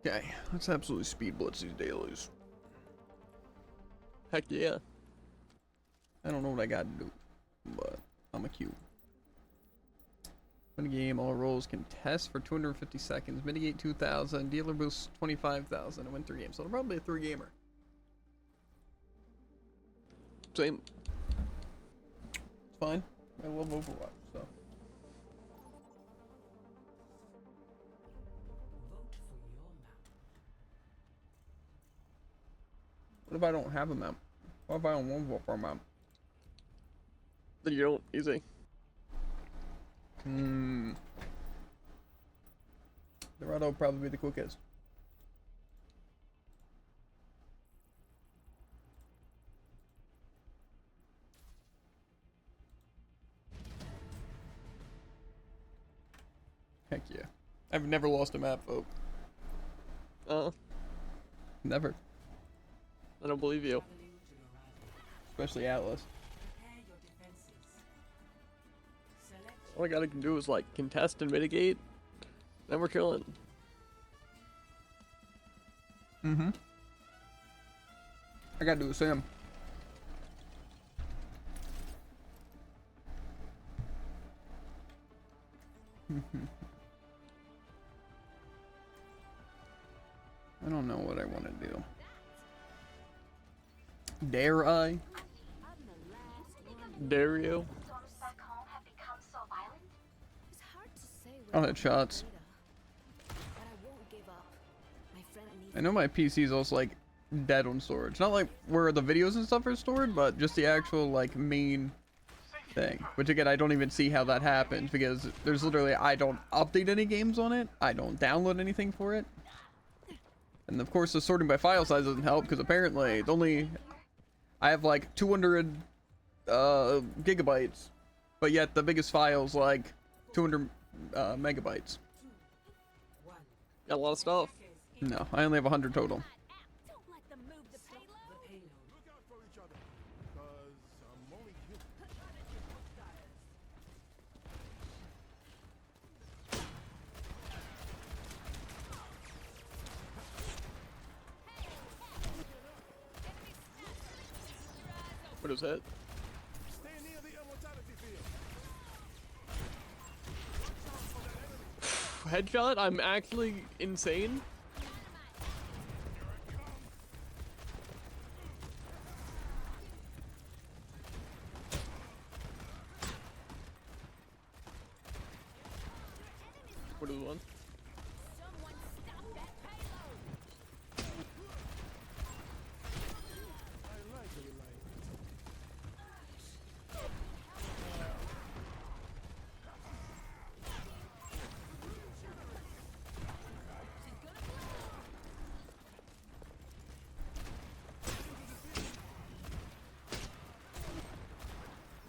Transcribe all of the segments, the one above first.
Okay, let's absolutely speed blitz these dailies. Heck yeah. I don't know what I gotta do, but I'm a Q. Win a game, all rolls contest for 250 seconds, mitigate 2,000, dealer boosts 25,000, and win 3 games. So it'll probably be a 3-gamer. Same. It's fine. I love Overwatch, so. What if I don't have a map? What if I don't want to vote for a map? Then you don't, easy. Dorado will probably be the quickest. Heck yeah. I've never lost a map, vote. Never. I don't believe you. Especially Atlas. All I gotta do is like contest and mitigate. Then we're killing. Mm-hmm. I gotta do the same. I don't know what I want to do. Dare I? Dare you? I'll hit shots. I know my PC is also like dead on storage. Not like where the videos and stuff are stored, but just the actual like main thing. Which again, I don't even see how that happens because there's literally, I don't update any games on it. I don't download anything for it. And of course the sorting by file size doesn't help because apparently it's only, I have like 200 gigabytes, but yet the biggest file's like 200 megabytes. Got a lot of stuff. No, I only have 100 total. What is that? Headshot? I'm actually insane. What is one?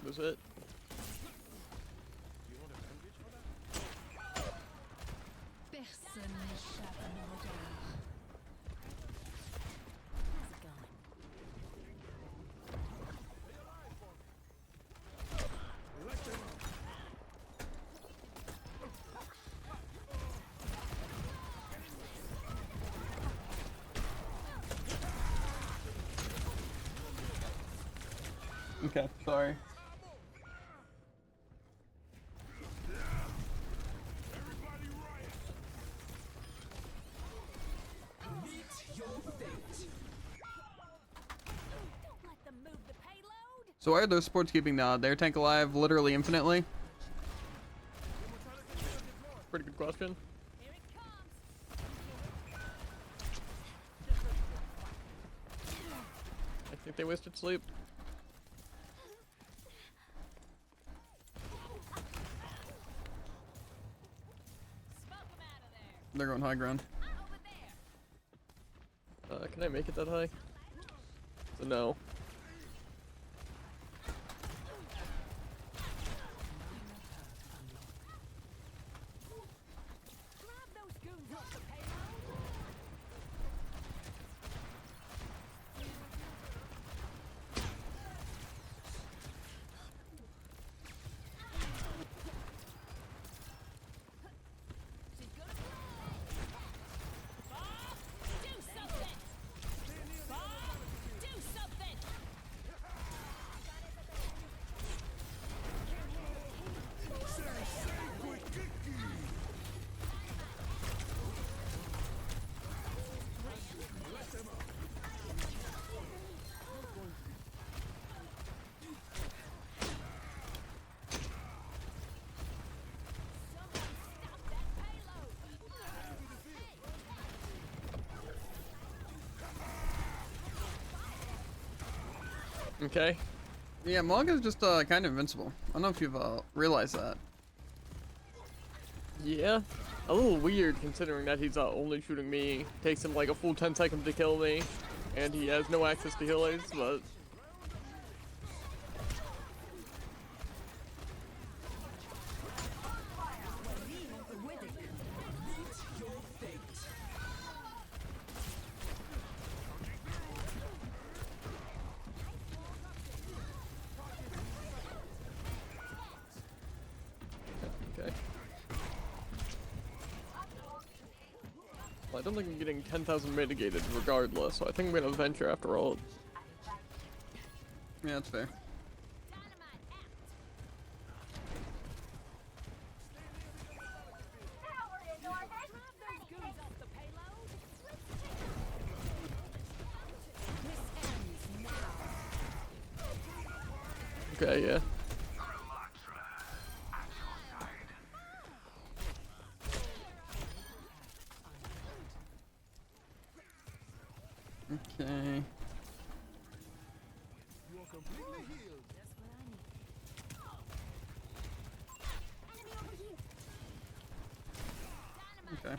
Was it? Okay, sorry. So why are those sports keeping their tank alive literally infinitely? Pretty good question. I think they wasted sleep. They're going high ground. Can I make it that high? So no. Okay. Yeah, Mog is just kind of invincible. I don't know if you've realized that. Yeah. A little weird considering that he's only shooting me. Takes him like a full 10 seconds to kill me. And he has no access to healers, but... Okay. Well, I don't think I'm getting 10,000 mitigated regardless, so I think I'm gonna venture after all. Yeah, that's fair. Okay, yeah. Okay. Okay.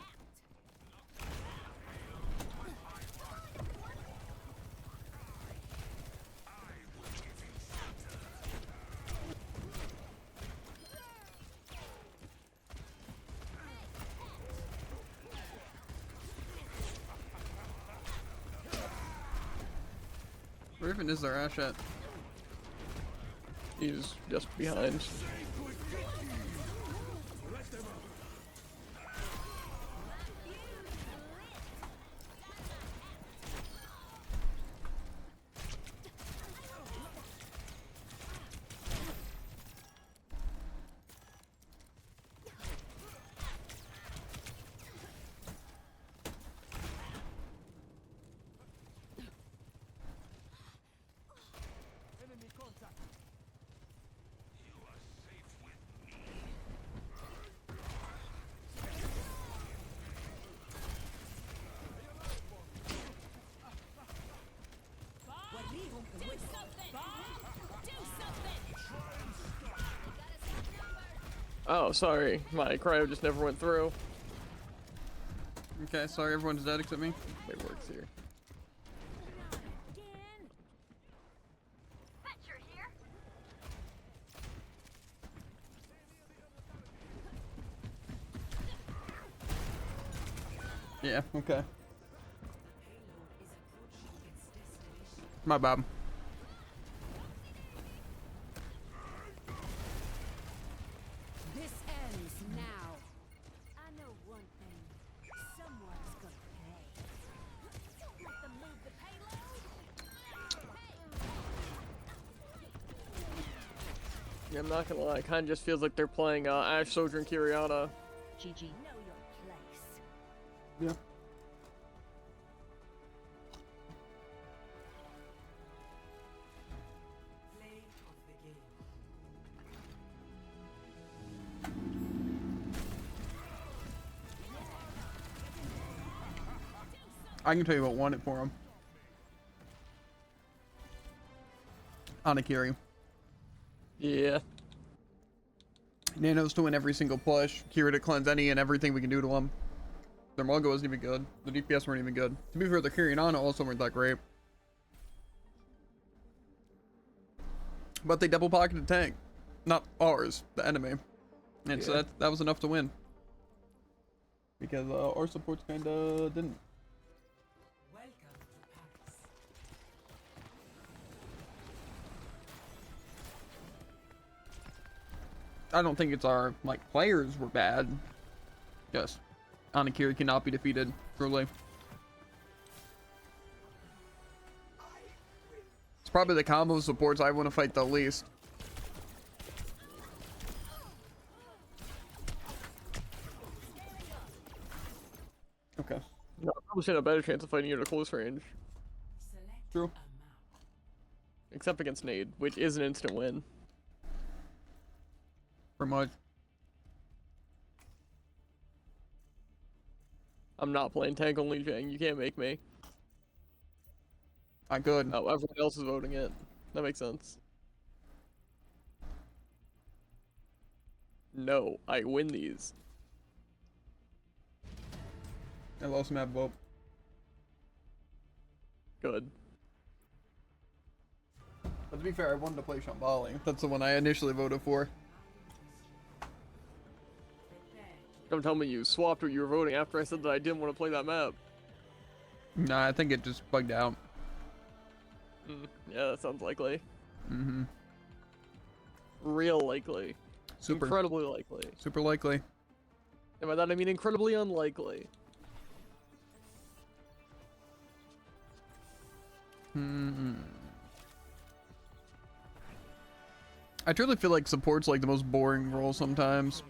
Where even is their Ash at? He's just behind. Oh, sorry. My cryo just never went through. Okay, sorry, everyone's dead except me. It works here. Yeah, okay. My bad. This ends now. I know one thing. Someone's gonna pay. Don't let them move the payload. Yeah, I'm not gonna lie. It kind of just feels like they're playing Ash, Soldier, and Kiriana. GG. Know your place. Yeah. I can tell you what won it for him. Anakiri. Yeah. Nanos to win every single push. Kira to cleanse any and everything we can do to him. Their Mungo wasn't even good. The DPS weren't even good. To be fair, the Kiri and Ana also weren't that great. But they double pocketed tank. Not ours, the enemy. And so that was enough to win. Because our supports kinda didn't. I don't think it's our, like, players were bad. Just, Anakiri cannot be defeated, truly. It's probably the combo supports I want to fight the least. Okay. No, I probably should have a better chance of fighting you at a close range. True. Except against Nade, which is an instant win. Pretty much. I'm not playing tank only Jang. You can't make me. I could. Oh, everyone else is voting it. That makes sense. No, I win these. I lost my vote. Good. But to be fair, I wanted to play Shambali. That's the one I initially voted for. Don't tell me you swapped what you were voting after I said that I didn't want to play that map. Nah, I think it just bugged out. Yeah, that sounds likely. Mm-hmm. Real likely. Super. Incredibly likely. Super likely. And by that I mean incredibly unlikely. I truly feel like support's like the most boring role sometimes.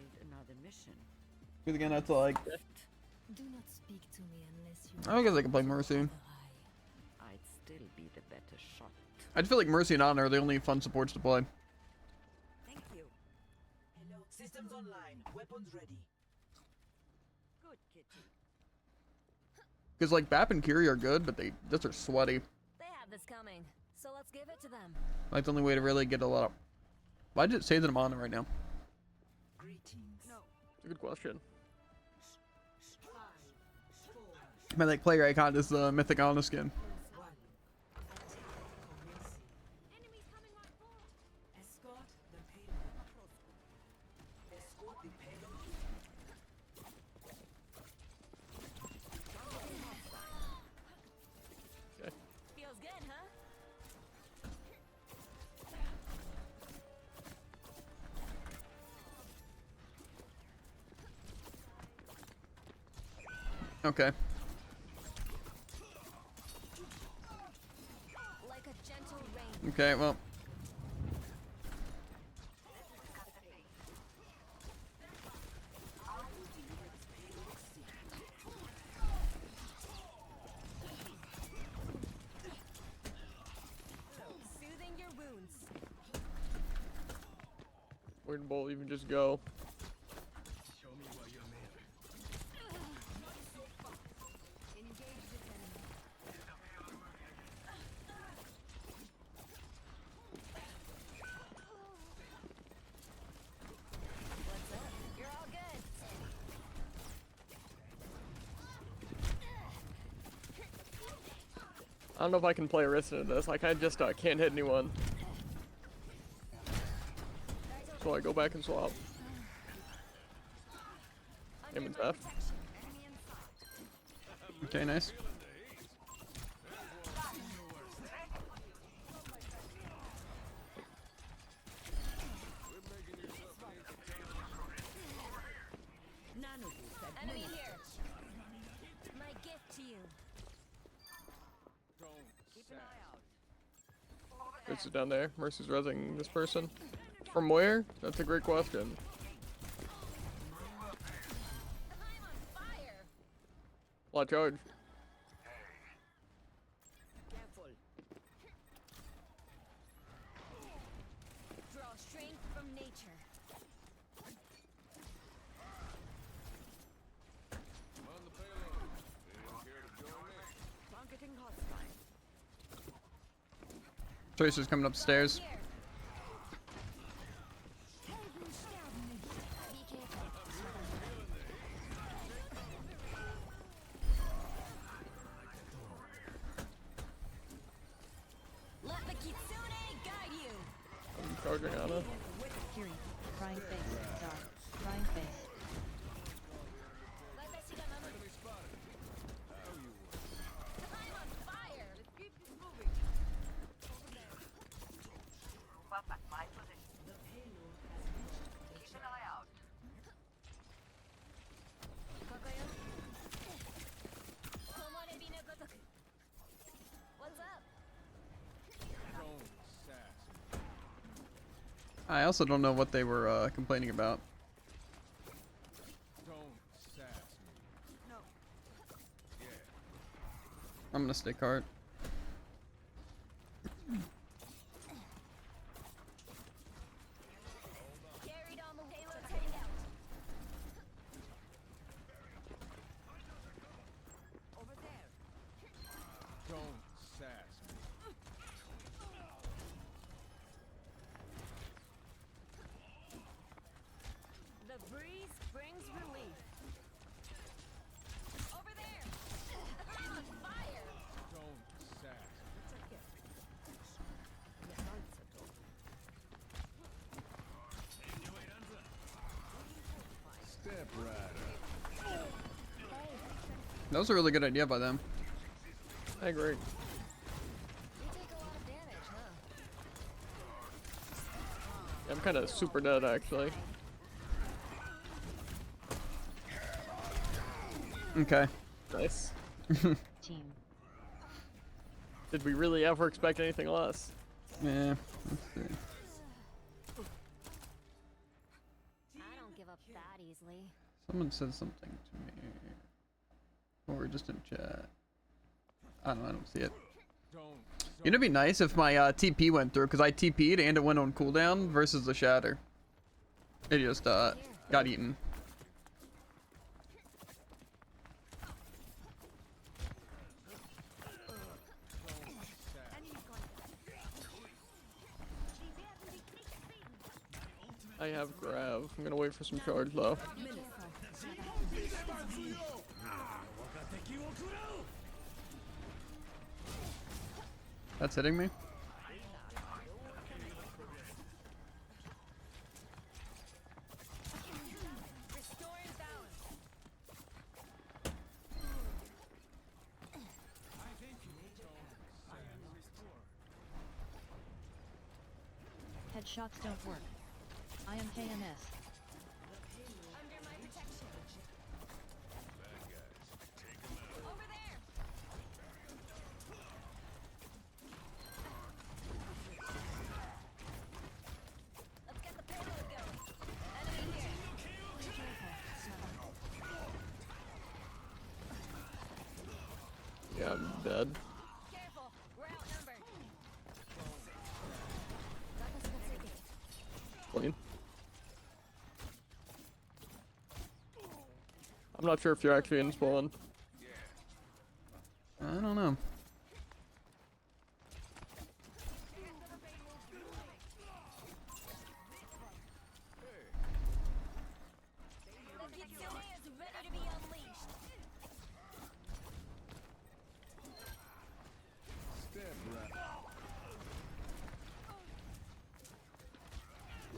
Because again, that's like... Do not speak to me unless you I guess I can play Mercy. I'd still be the better shot. I just feel like Mercy and Ana are the only fun supports to play. Thank you. Hello. Systems online. Weapons ready. Good kitty. Because like Bap and Kiri are good, but they just are sweaty. They have this coming, so let's give it to them. Like the only way to really get a lot of... Why did it say that I'm on it right now? Greetings. No. It's a good question. 5, 4, My like player icon is the Mythic Ana skin. 1. Attack commencing. Enemies coming right for us. Escort the payload. Escort the payload. Okay. Feels good, huh? Okay. Like a gentle rain. Okay, well. Soothing your wounds. Where did Bull even just go? Engage this enemy. What's up? You're all good. I don't know if I can play Arista in this. Like, I just can't hit anyone. So I go back and swap. Him and Zeph. Protection. Enemy in sight. Okay, nice. Enemy here. My gift to you. Keep an eye out. This is down there. Mercy's rezzing this person. From where? That's a great question. I'm on fire. Lot charge. Careful. Draw strength from nature. Targeting hostile. Tracer's coming upstairs. Here. Be careful. Let the kitsune guide you. I'm charging Ana. Kiri, crying face, dark, crying face. Let us see them. I'm on fire. Let's keep this moving. Over there. The payload has reached. Keep an eye out. Kakayo? Komore bi no gotoku. What's up? I also don't know what they were complaining about. I'm gonna stick hard. Carried on the payload heading out. Over there. That was a really good idea by them. I agree. You take a lot of damage, huh? Yeah, I'm kind of super dead actually. Okay. Nice. Team. Did we really ever expect anything less? Yeah. Let's see. I don't give up that easily. Someone said something to me. Or just in chat. I don't know. I don't see it. You know, it'd be nice if my TP went through, because I TP'd and it went on cooldown versus the Shatter. It just got eaten. I have grab. I'm gonna wait for some charge though. That's hitting me. Restoring balance. Headshots don't work. I am KNS. Under my protection. Over there. Let's get the payload going. Enemy here. Yeah, I'm dead. Careful. We're outnumbered. Clean. I'm not sure if you're actually in spawn. I don't know. The Kitsune is ready to be unleashed.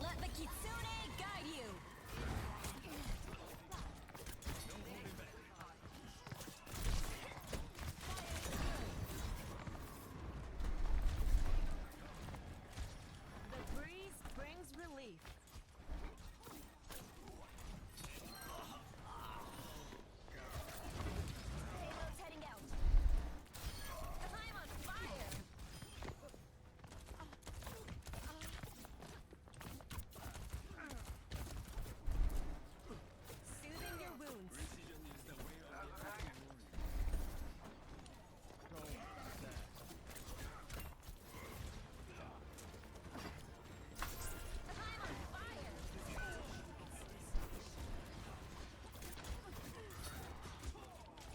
Let the Kitsune guide you. The breeze brings relief. Payload's heading out. I'm on fire. Soothing your wounds. I'm on fire.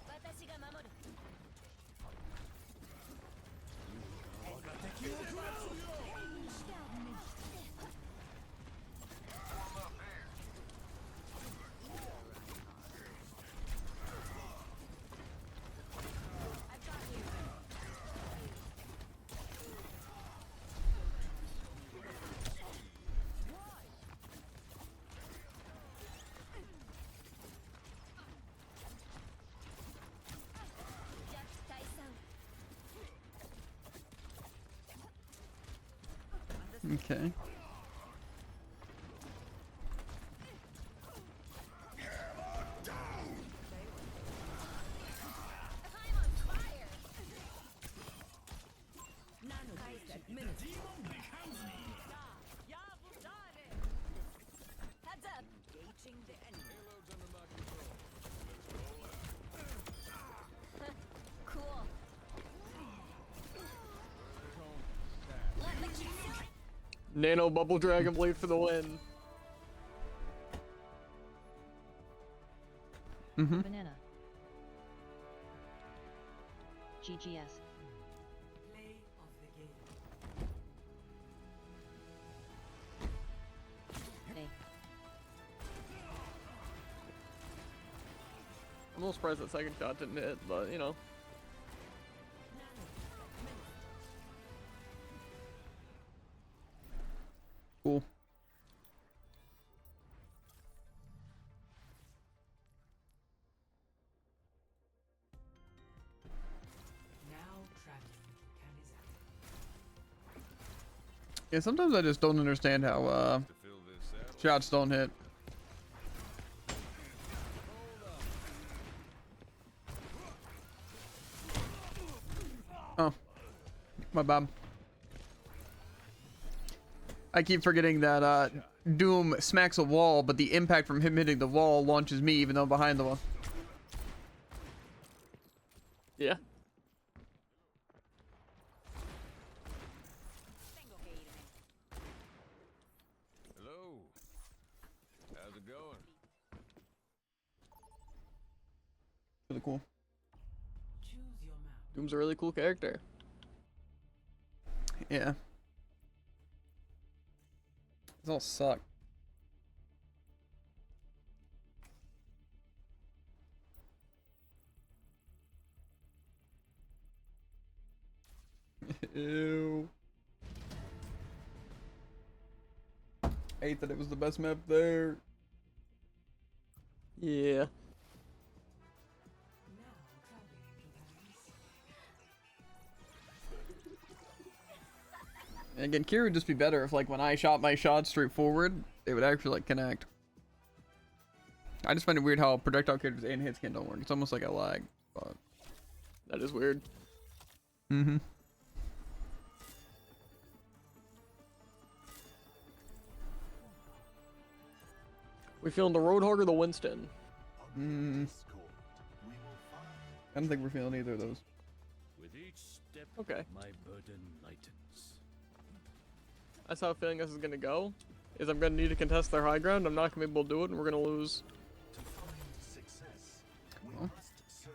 Watashi ga mamoru. I've got you. Jax Tyson. Okay. I'm on fire. Heads up. Engaging the enemy. Cool. Let the Kitsune. Nano bubble dragon blade for the win. Mm-hmm. Banana. GGS. Play of the game. A. I'm a little surprised that second shot didn't hit, but you know. Cool. Yeah, sometimes I just don't understand how shots don't hit. Oh, my bad. I keep forgetting that Doom smacks a wall, but the impact from him hitting the wall launches me even though I'm behind the wall. Yeah. Hello. How's it going? Really cool. Choose your map. Doom's a really cool character. Yeah. These all suck. Ew. I hate that it was the best map there. Yeah. Now traveling to Paris. And again, Kira would just be better if, like, when I shot my shots straight forward, they would actually, like, connect. I just find it weird how projectile characters and hit scan don't work. It's almost like a lag, but... That is weird. Mm-hmm. We feeling the Roadhog or the Winston? I don't think we're feeling either of those. With each step, Okay. my burden lightens. That's how I'm feeling this is gonna go. Is I'm gonna need to contest their high ground. I'm not gonna be able to do it, and we're gonna lose.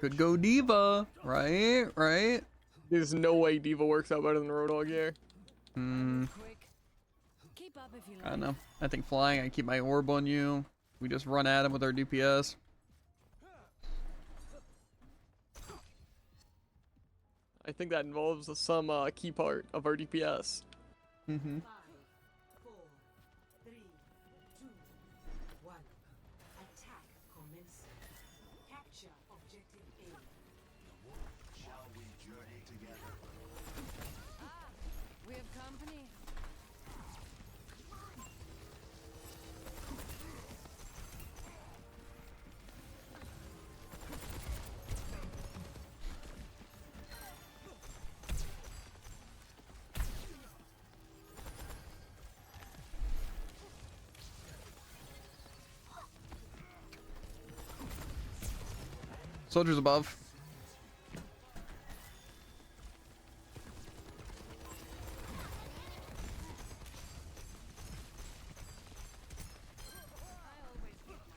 Could go Diva, right? Right? There's no way Diva works out better than Roadhog here. Quick. Keep up if you I like. don't know. I think flying, I keep my orb on you. We just run at him with our DPS. I think that involves some key part of our DPS. Mm-hmm. 5, 4, 3, 2, 1. Attack commences. Capture objective A. We have company. Soldiers above. I always get my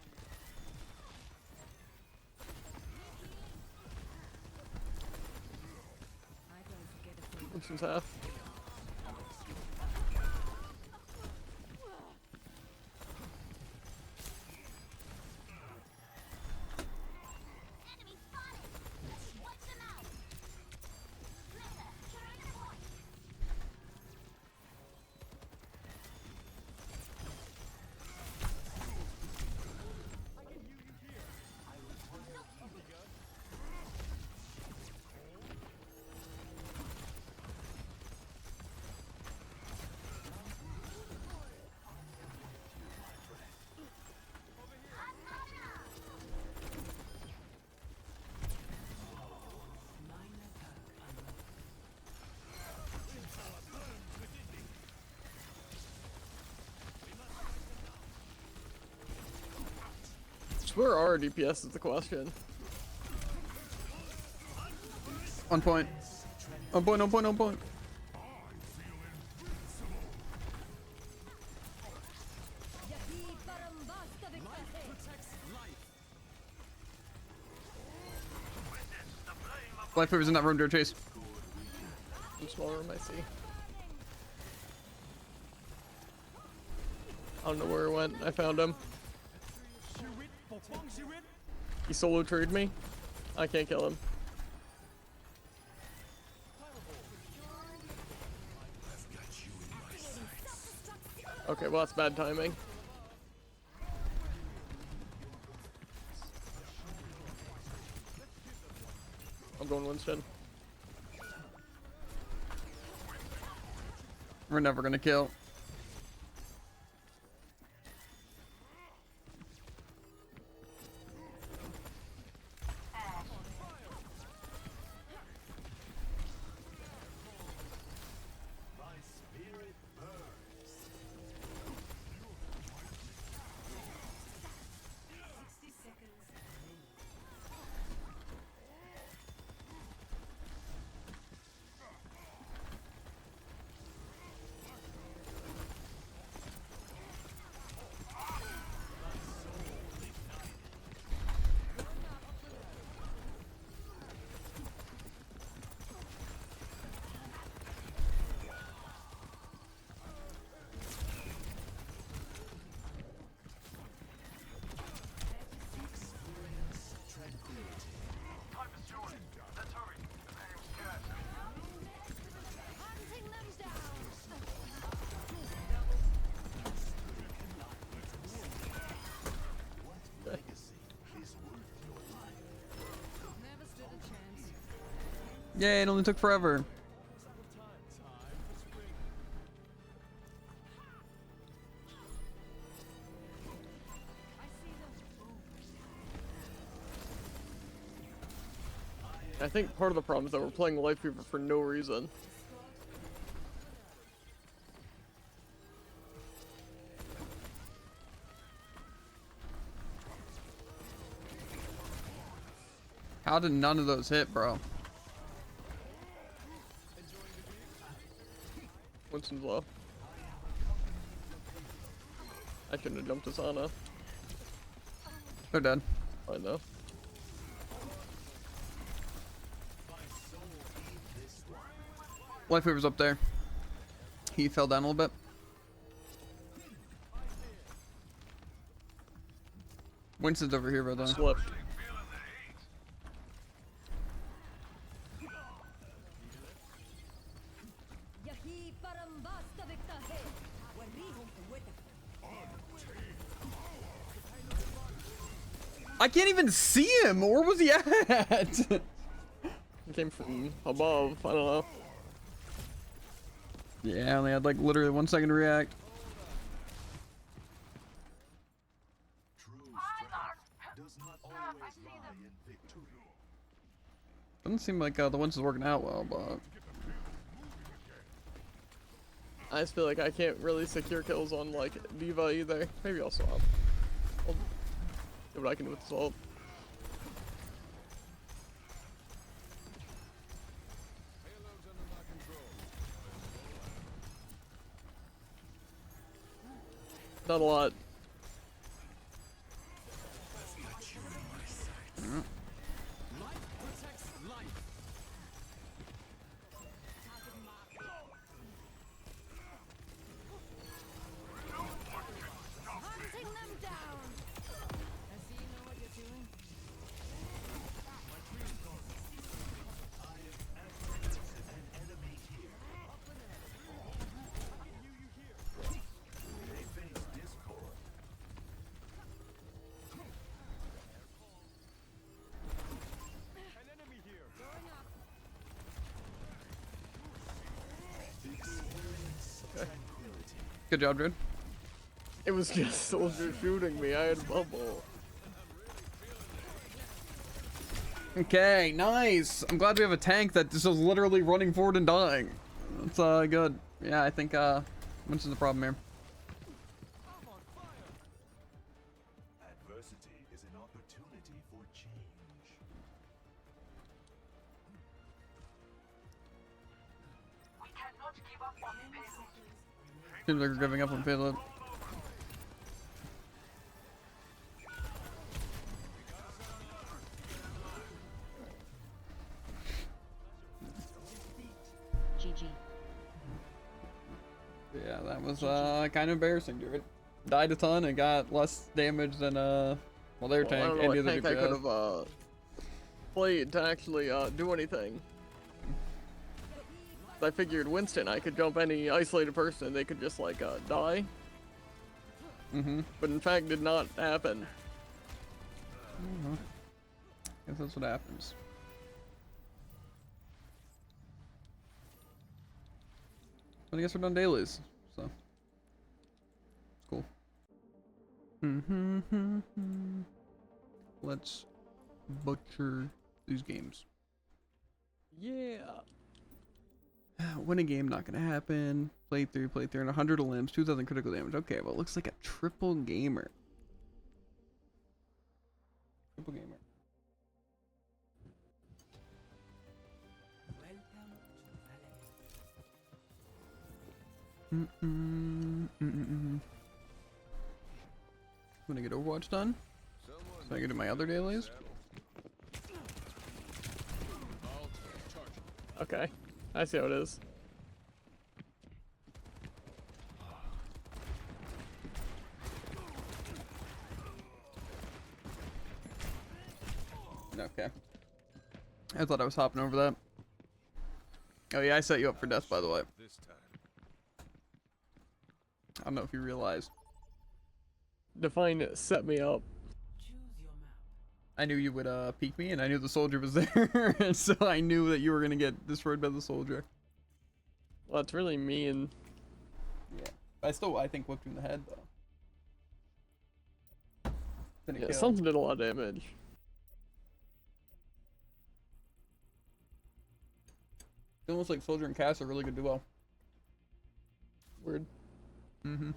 I don't forget a thing. Winston's half. So where are our DPS is the question. On point. On point, on point, on point. Black Fever's in that room, door chase. In small room, I see. I don't know where he went. I found him. He solo traded me. I can't kill him. Okay, well that's bad timing. I'm going Winston. We're never gonna kill. My spirit burns. 60 seconds. Hunting them down. Never stood a chance. Yay, it only took forever. I see them. I think part of the problem is that we're playing Life Weaver for no reason. How did none of those hit, bro? Winston's low. I shouldn't have jumped this Ana. They're dead. I know. Life Weaver's up there. He fell down a little bit. Winston's over here, by the way. Slip. Yahi parambasta hai. Warihum kuweta. I can't even see him. Where was he at? He came from above. I don't know. Yeah, I only had like literally 1 second to react. True strength does not always lie in victory. Doesn't seem like the ones is working out well, but I just feel like I can't really secure kills on like Diva either. Maybe I'll swap. I'll do what I can with this ult. Payload's under my control. Not a lot. Hunting them down. I see you know what you're doing. They face discord. Going up. good job, dude. It was just soldier shooting me. I had bubble. Okay, nice. I'm glad we have a tank that just is literally running forward and dying. That's good. Yeah, I think what's the problem here? Adversity is an opportunity for change. We cannot give up on the payload. Seems like we're giving up on payload. GG. Yeah, that was kind of embarrassing, dude. Died a ton and got less damage than well their Well, I tank don't know and what the other tank I could DPS. have played to actually do anything. I figured Winston, I could jump any isolated person and they could just like die. Mm-hmm. But in fact did not happen. Guess that's what happens. But I guess we're done dailies, so cool. Let's butcher these games. Yeah. Win a game, not gonna happen. Playthrough, and 100 limbs, 2,000 critical damage. Okay, well, it looks like a triple gamer. Triple gamer. I'm gonna get Overwatch done, so I can do my other dailies. Okay. I see how it is. Okay. I thought I was hopping over that. Oh yeah, I set you up for death, by the way. This time. I don't know if you realized. Define set me up. I knew you would peek me, and I knew the soldier was there, and so I knew that you were gonna get destroyed by the soldier. Well, that's really mean. Yeah. I think whipped him in the head though. Didn't Yeah, kill. something did a lot of damage. It almost like Soldier and Cass are a really good duo. Weird. Mm-hmm.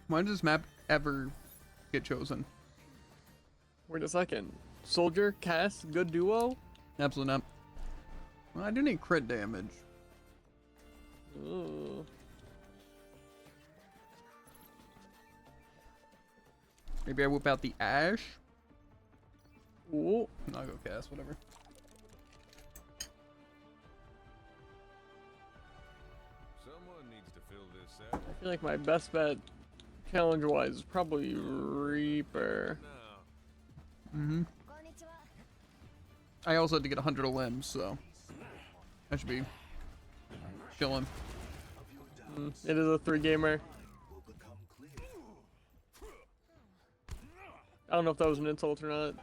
Why does this map ever get chosen? Wait a second. Soldier, Cass, good duo? Absolutely not. Well, I do need crit damage. Ooh. Maybe I whip out the Ash? Ooh. No, I'll go Cass, whatever. Someone needs to fill this out I feel like my best bet, challenge-wise, is probably Reaper. now. Mm-hmm. I also had to get 100 limbs, so I should be chilling. It is a 3-gamer. I don't know if that was an insult or not.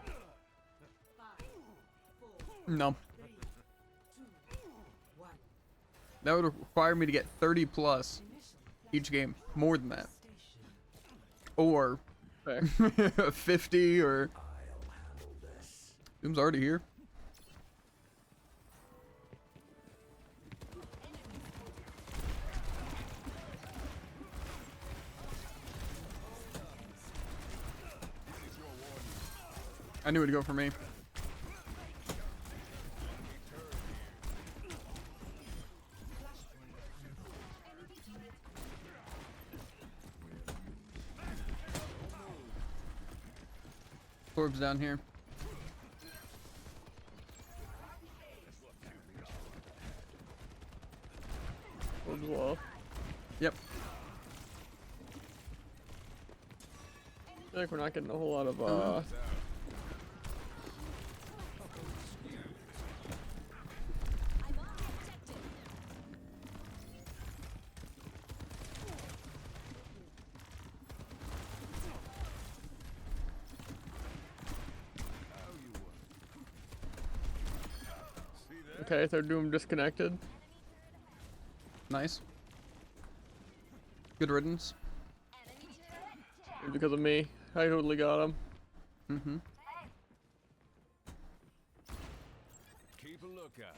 No. That would require me to get 30 plus each game. More than that. Or Fair. 50 or... Doom's already here. I knew it'd go for me. Orbs down here. Orbs low. Yep. I feel like we're not getting a whole lot of Okay, they're Doom disconnected. Nice. Good riddance. Because of me. I totally got him. Mm-hmm. Keep a lookout.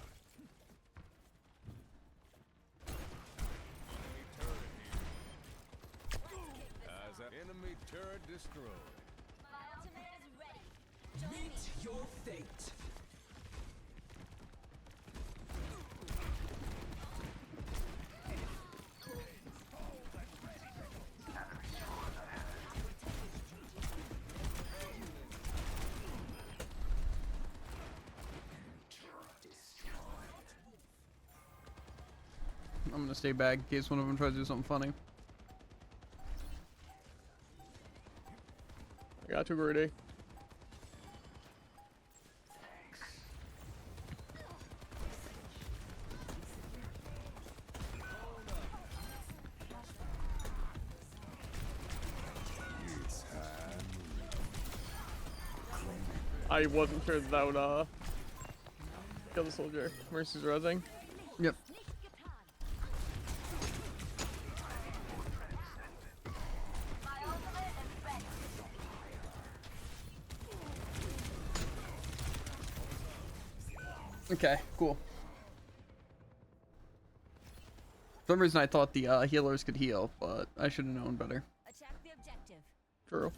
Enemy turret destroyed. Meet your fate. I'm gonna stay back in case one of them tries to do something funny. I got too greedy. I wasn't sure that would kill the soldier. Mercy's resing. Yep. Okay, cool. For some reason I thought the healers could heal, but I should have known better. Attack the objective. True.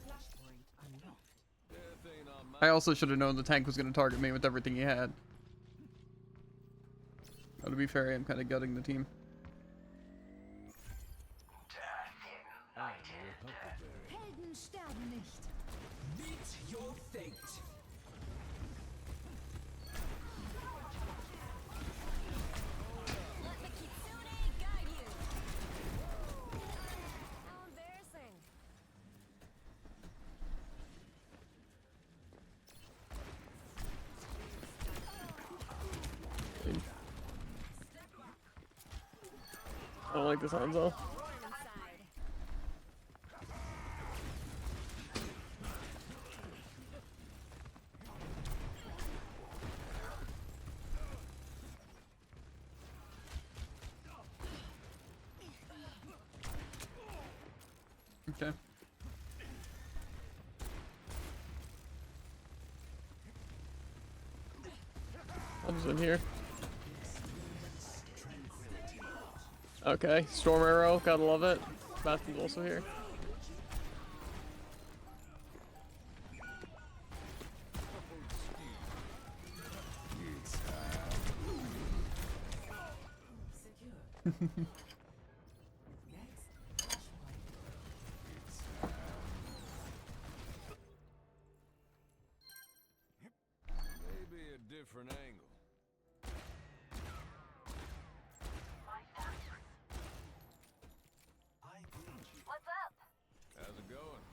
Death ain't on my I also should have known the tank was going to target me with everything he had. But to be fair, I'm kind of gutting the team. Helden sterben nicht. Meet your fate. Let the kitsune guide you. How embarrassing. I don't like this Hanzo. Warm inside. Okay. I'm just in here. Okay, Storm Arrow, gotta love it. Bastion's also here. maybe a different angle. I greet you. What's up? How's it going?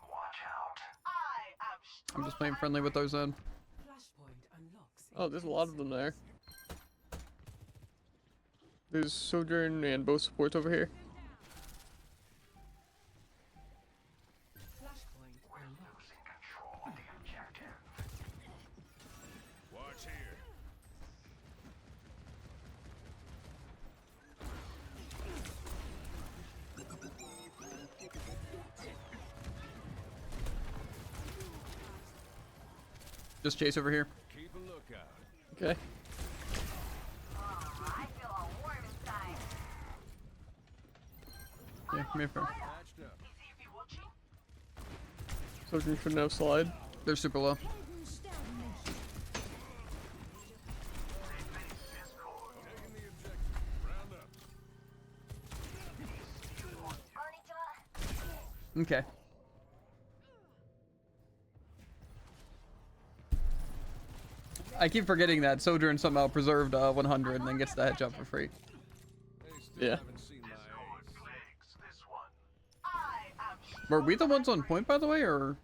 Watch out. I'm just playing friendly with those then. Flashpoint unlocks. Oh, there's a lot of them there. There's Sojourn and both supports over here. Flashpoint unlocked. Control of the objective. Watch here. Just chase over here. Keep a lookout. Okay. I feel all warm inside. Yeah, come here for. Patched up. Sojourn shouldn't have slide. They're super low. Helden sterben nicht. Taking the objective. Round up. Konnichiwa. Okay. I keep forgetting that Sojourn somehow preserved 100 and then gets the headshot for free. They still Yeah. haven't seen my ace. Plagues this one. Were we the ones on point, by the way, or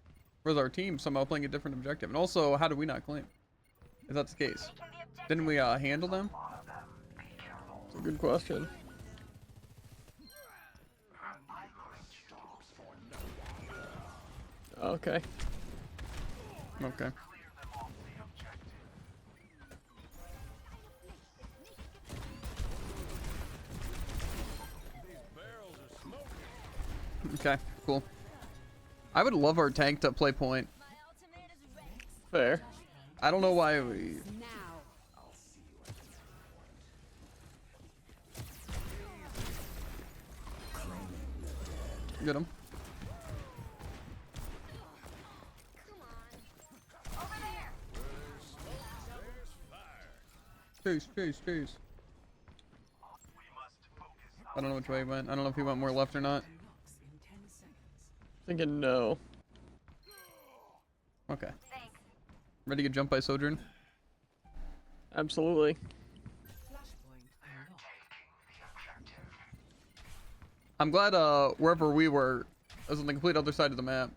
was our team somehow playing a different objective? And also, how did we not claim? If that's the case, didn't we handle them? It's a good question. Okay. Okay. These barrels are smoking. Okay. Cool. I would love our tank to play point. My ultimate is ready. Fair. I don't know why we. Now. Get him. Come on. Over there. Chase, chase, chase. I don't know which way he went. I don't know if he went more left or not. Unlocks in 10 seconds. Thinking no. Okay. Thanks. Ready to jump by Sojourn? Absolutely. Flashpoint unlocked. I'm glad wherever we were was on the complete other side of the map.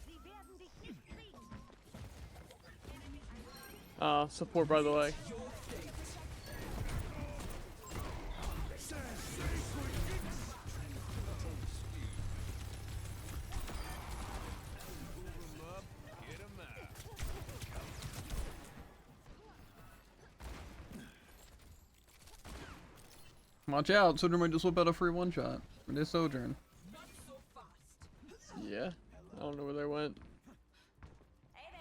Sie werden dich nicht kriegen. Support by the way. Watch out, Sojourn might just whip out a free one-shot. It is Sojourn. Yeah. I don't know where they went. Hey there.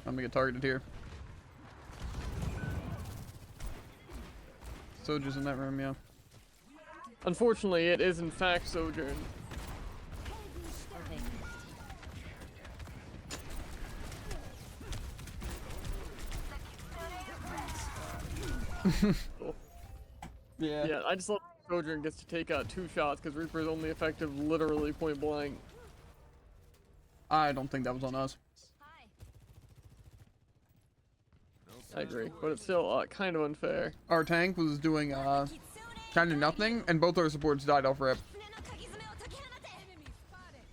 I'm gonna get targeted here. Sojourn's in that room, yeah. Unfortunately, it is in fact Sojourn. Okay. Cool. Yeah. Yeah, I just love Sojourn gets to take out 2 shots because Reaper is only effective literally point blank. I don't think that was on us. Hi. I agree, but it's still kind of unfair. Our tank was doing kind of nothing, and both our supports died off rip. 船の鍵爪を解き放て Enemy spotted.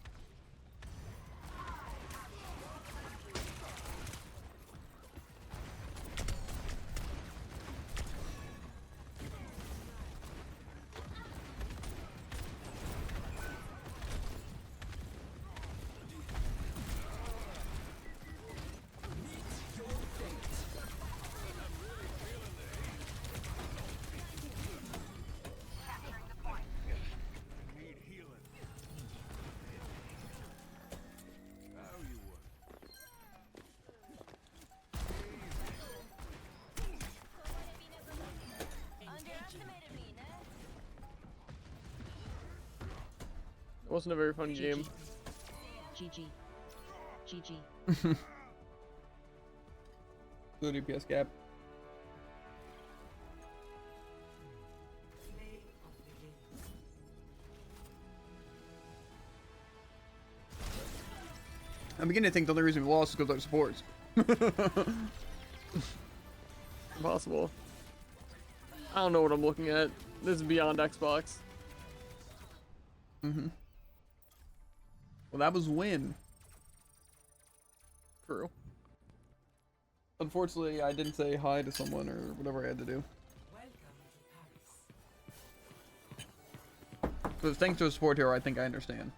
Need healing. How you would. Underestimated me, ne? It wasn't a very fun game. GG. GG. The DPS gap. I'm beginning to think the only reason we lost is because of our supports. Impossible. I don't know what I'm looking at. This is beyond Xbox. Mm-hmm. Well, that was win. True. Unfortunately, I didn't say hi to someone or whatever I had to do. Welcome to Paris. But thanks to a support hero, I think I understand.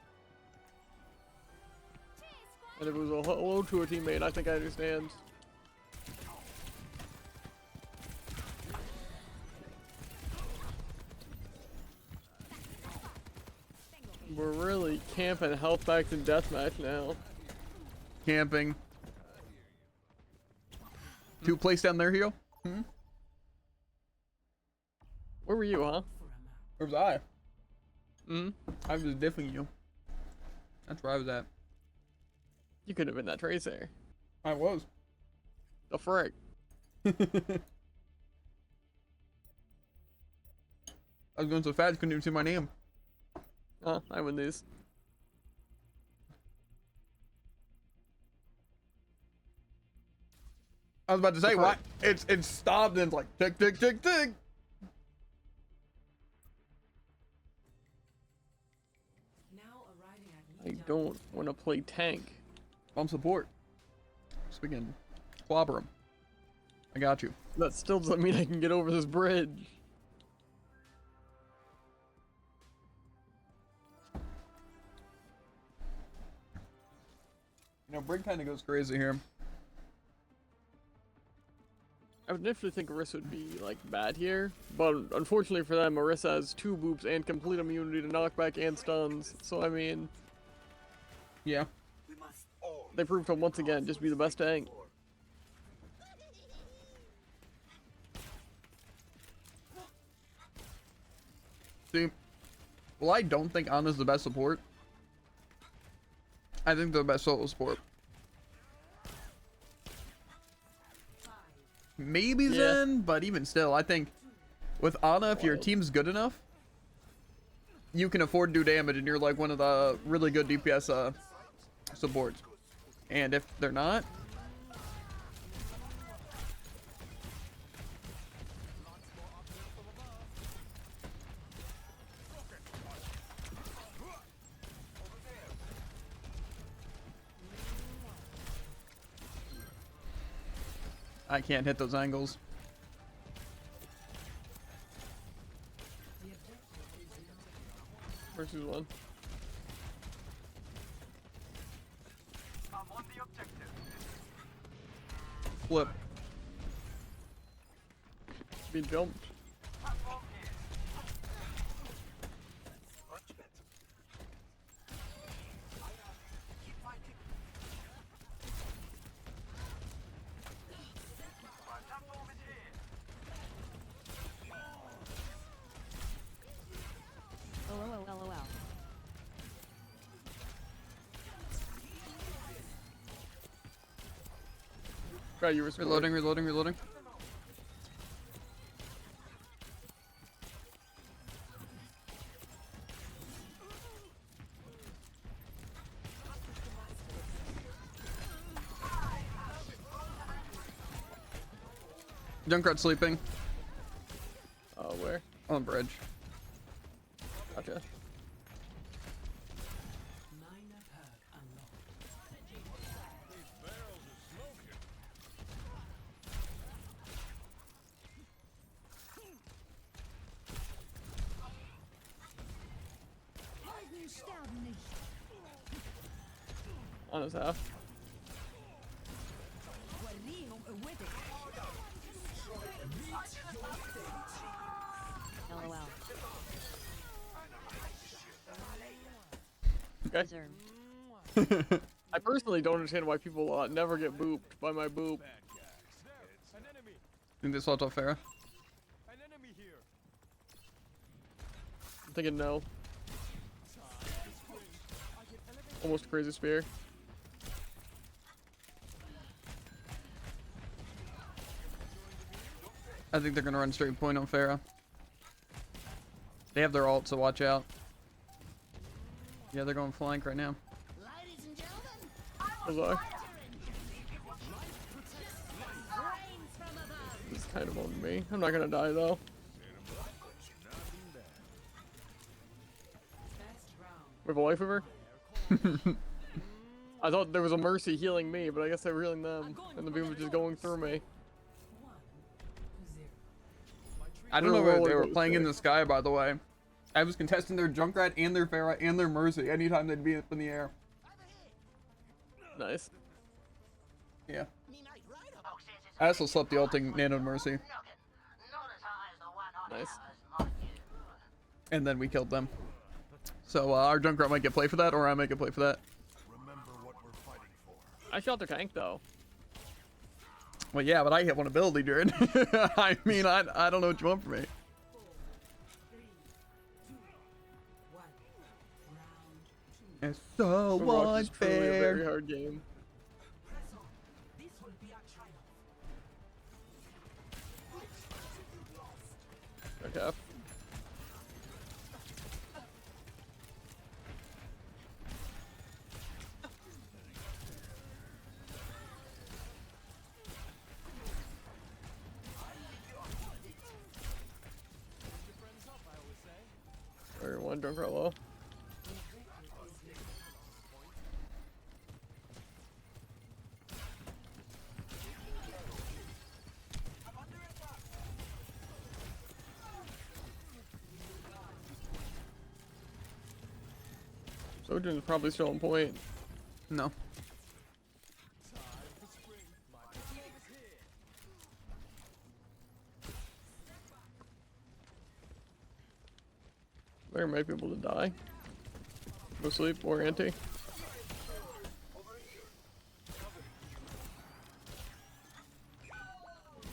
And if it was a hello to a teammate, I think I understand. We're really camping health packs and deathmatch now. Camping. 2 place down there, Hero? Hmm? Where were you, huh? Where was I? Hmm? I was diffing you. That's where I was at. You could have been that Tracer. I was. The frick. I was going so fast, couldn't even see my name. Huh? I win these. I was about to say, That's what? right. It's stopped and it's like tick, tick, tick, tick. Now arriving at I Midtown. don't want to play tank. I'm support. So we can clobber him. I got you. That still doesn't mean I can get over this bridge. You know, Brig kind of goes crazy here. I would definitely think Marissa would be, like, bad here. But unfortunately for them, Marissa has 2 boops and complete immunity to knockback and stuns. So, I mean, Yeah. they proved to once again just be the best tank. See, well, I don't think Anna's the best support. I think they're the best solo support. Maybe Yeah. Zen, but even still, I think with Anna, if your Wild. team's good enough, you can afford to do damage, and you're like one of the really good DPS supports. And if they're not, I can't hit those angles. Versus 1. Flip. Be jumped. LOL. God, you were smart. Reloading. Junkrat sleeping Where? on bridge. Gotcha. Minor perk unlocked. These barrels are smoking. On his half. LOL. Okay. Zerm. I personally don't understand why people never get booped by my boop. Bad guys. There. An enemy. Think they swapped off Pharah? An enemy here. I'm thinking no. Almost a crazy spear. I think they're gonna run straight point on Pharah. They have their ult, so watch out. Yeah, they're going flank right now. Was I? It's kind of on me. I'm not gonna die though. Best round. We have a life of her? I thought there was a Mercy healing me, but I guess they were healing them. And the beam was just going through me. 1-0. I don't know where they were Roller playing in coaster. the sky, by the way. I was contesting their Junkrat and their Pharah and their Mercy anytime they'd be up in the air. Nice. Yeah. I also slept the ulting Nano Mercy. Nice. And then we killed them. So our Junkrat might get play for that, or I might get play for that. Remember what we're fighting for. I shot the tank though. Well, yeah, but I hit one ability, Jared. I mean, I don't know what you want from me. 4, 3, 2, 1. Round 2. It's so Overwatch is truly a very unfair. hard game. Press on. This will be a triumph. Okay. Or one drunk right low. Sojourn's probably still on point. No. There might be able to die. Go sleep or anti.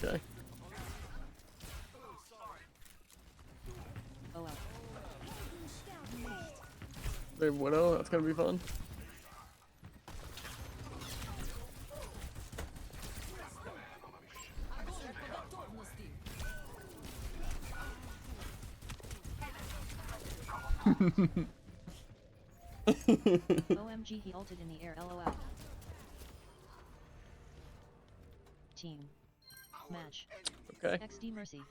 Okay. Oh well. They have Widow, that's gonna be fun. OMG, he ulted in the air. LOL. Team. Match. Okay. XD Mercy.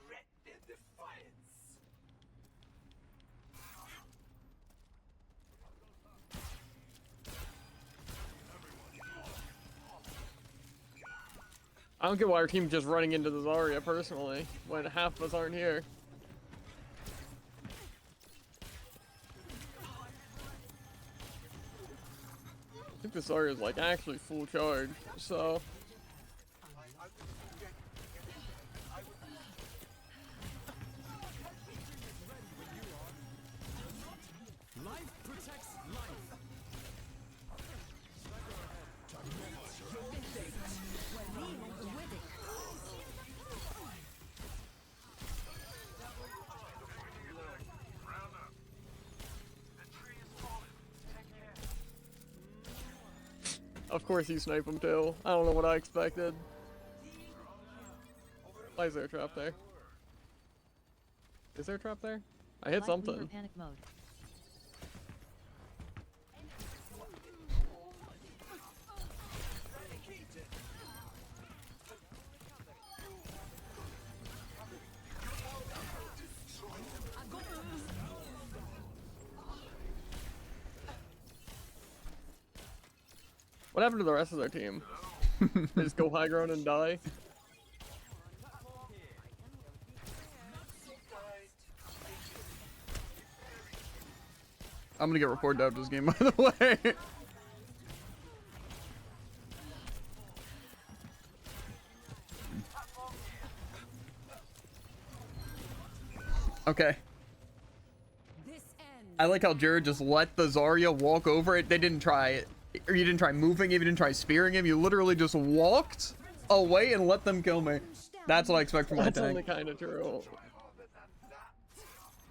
I don't get why our team's just running into the Zarya personally, when half of us aren't here. think this Zarya is like actually full charge, so. Life protects life. Of course you snipe him too. I don't know what I expected. Why is there a trap there? Is there a trap there? I hit Light Weaver something. panic mode. What happened to the rest of their team? They just go high ground and die? I'm gonna get reported out this game, by the way. Okay. I like how Jared just let the Zarya walk over it. They didn't try it. Or you didn't try moving him, you didn't try spearing him. You literally just walked away and let them kill me. That's what I expect from my That's tank. only kind of true.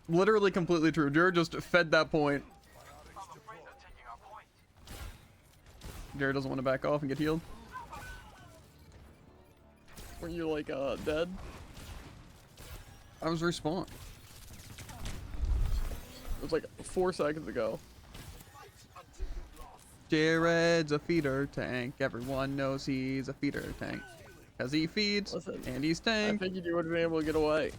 Literally completely true. Jared just fed that point. Jared doesn't want to back off and get healed. Were you like dead? I was respawned. It was like 4 seconds ago. Jared's a feeder tank. Everyone knows he's a feeder tank. Because he feeds Listen, and he's I tank. figured you would have been able to get away.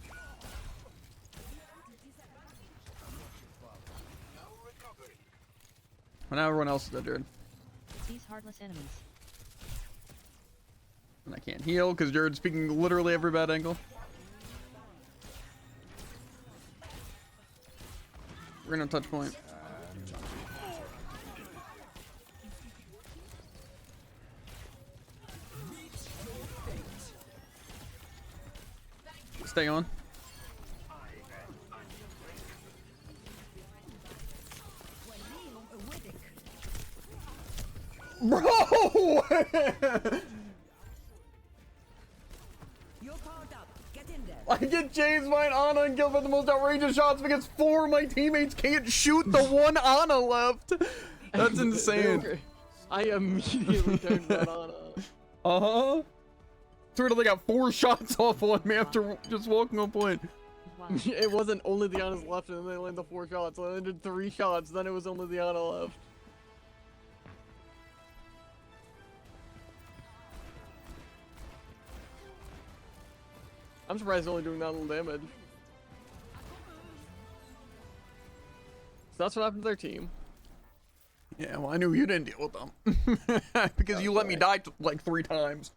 Well, now everyone else is dead, Jared. These heartless enemies. And I can't heal because Jared's speaking literally every bad angle. We're gonna touch point. Stay on. Bro! You're powered up. Get in there. I get chased by an Ana and killed by the most outrageous shots because 4 of my teammates can't shoot the one Ana left. That's insane. I immediately turned that on. Uh-huh. Sort of, they got 4 shots off on me after just walking on point. Wow. It wasn't only the Ana's left and then they landed the 4 shots. So they did 3 shots, then it was only the Ana left. I'm surprised it's only doing that little damage. So that's what happened to their team. Yeah, well, I knew you didn't deal with them. Because you let me die like 3 times.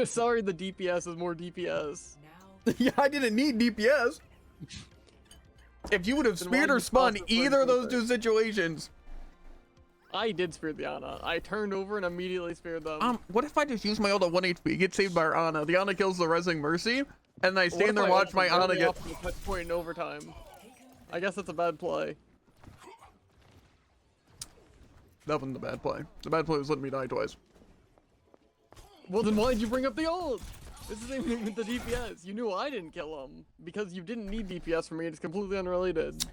Sorry, the DPS is more DPS. Now, Yeah, I didn't need DPS. If you would have Then speared why'd or you spun toss the either of friend those 2 situations. I did spear the Ana. I turned over and immediately speared them. What if I just use my ult at 1 HP, get saved by our Ana, the Ana kills the Resing Mercy, and then I What stand if there and I watch my ulted Ana early get... off the touch point in overtime? I guess that's a bad play. That wasn't a bad play. The bad play was letting me die twice. Well, then why'd you bring up the ult? This isn't even with the DPS. You knew I didn't kill him because you didn't need DPS from me. It's completely unrelated.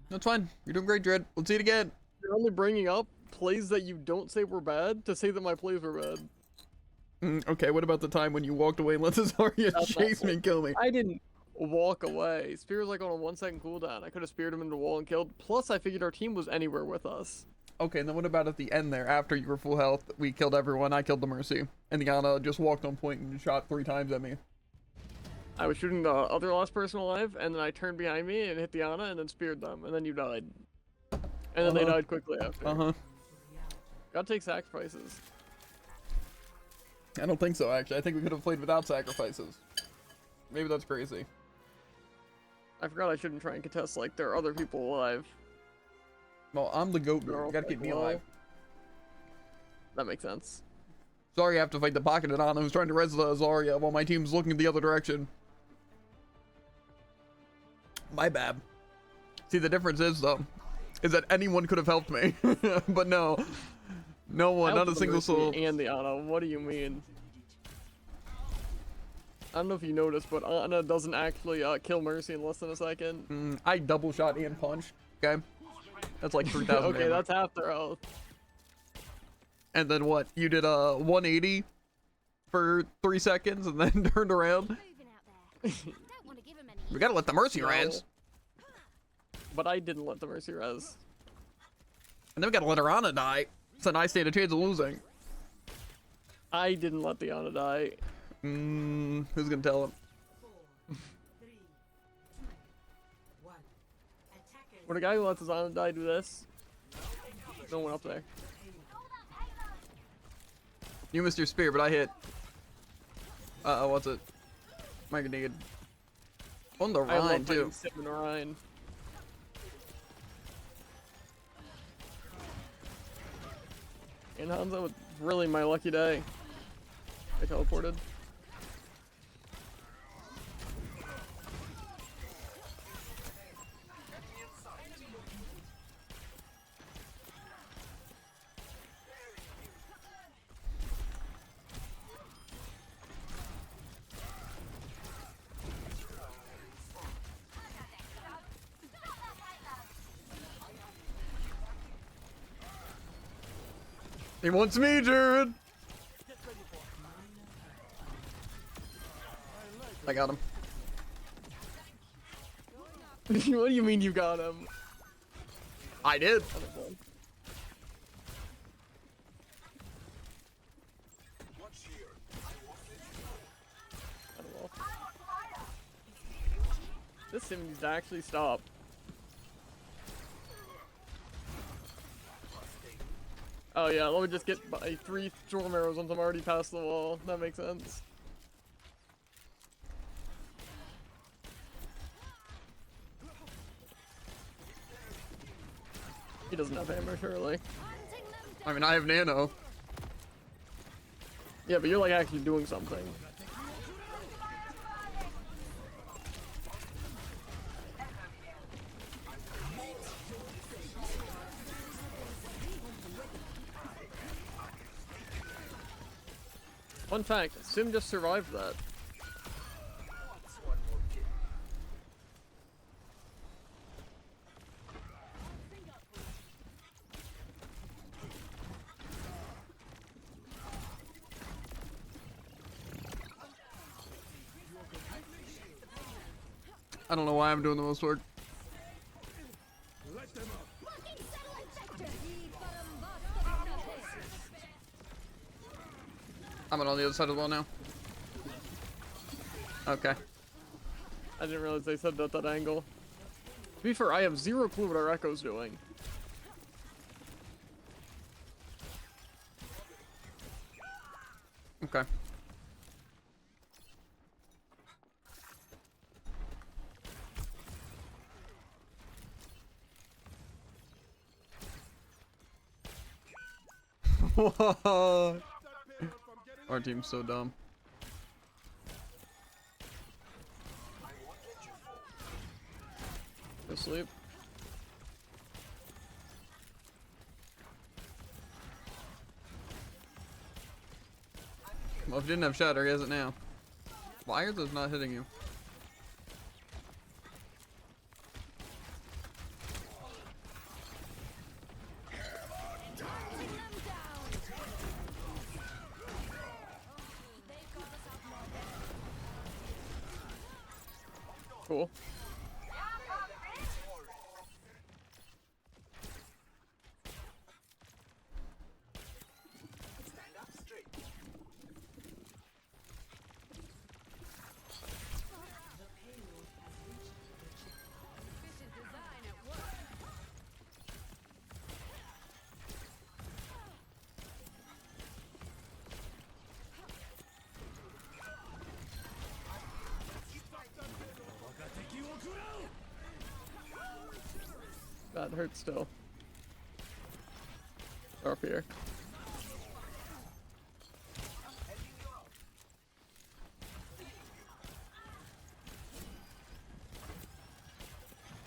That's fine. You're doing great, Dread. Let's see it again. You're only bringing up plays that you don't say were bad to say that my plays were bad. Okay, what about the time when you walked away and let the Zarya That's chase not- me and kill me? I didn't walk away. Spear was like on a 1-second cooldown. I could have speared him into the wall and killed. Plus, I figured our team was anywhere with us. Okay, and then what about at the end there, after you were full health, we killed everyone, I killed the Mercy, and the Ana just walked on point and shot 3 times at me. I was shooting the other last person alive, and then I turned behind me and hit the Ana and then speared them, and then you died. And then they died quickly after. Uh-huh. Gotta take sacrifices. I don't think so, actually. I think we could have played without sacrifices. Maybe that's crazy. I forgot I shouldn't try and contest like there are other people alive. Well, I'm the goat girl. Girl, You gotta keep me well. alive. That makes sense. Sorry, I have to fight the pocketed Ana who's trying to res the Zarya while my team's looking the other direction. My bad. See, the difference is, though, is that anyone could have helped me. But no. No one, not a single soul. And the Ana, what do you mean? I don't know if you noticed, but Ana doesn't actually kill Mercy in less than a second. I double shot and punched. Okay? That's like 3,000 Okay, that's half their health. And then what? You did a 180 for 3 seconds and then turned around? Moving out there. Don't want to give him any. We gotta let the Mercy No. res. But I didn't let the Mercy res. And then we gotta let her Ana die. So then I stand a chance of losing. I didn't let the Ana die. Who's gonna tell him? 4, 3, 2, 1. Attackers. Would a guy who lets his Ana die do this? No one up there. You missed your spear, but I hit. Uh-oh, what's it? My grenade. On the I love Rhine, fighting too. Sim and Ryan. And Hanzo, was really my lucky day. I teleported. He wants me, Jared! I got him. What do you mean you got him? I did. I don't know. This sim needs to actually stop. Oh yeah, let me just get my 3 storm arrows once I'm already past the wall. That makes sense. He doesn't have hammer, surely. I mean, I have nano. Yeah, but you're like actually doing something. Fun fact, Sim just survived that. I don't know why I'm doing the most work. I'm on the other side of the wall now. Okay. I didn't realize they said that at that angle. To be fair, I have zero clue what our Echo's doing. Okay. What? Our team's so dumb. Go sleep. Well, if you didn't have Shatter, he has it now. Why are those not hitting you? Cool. That hurts still. They're up here.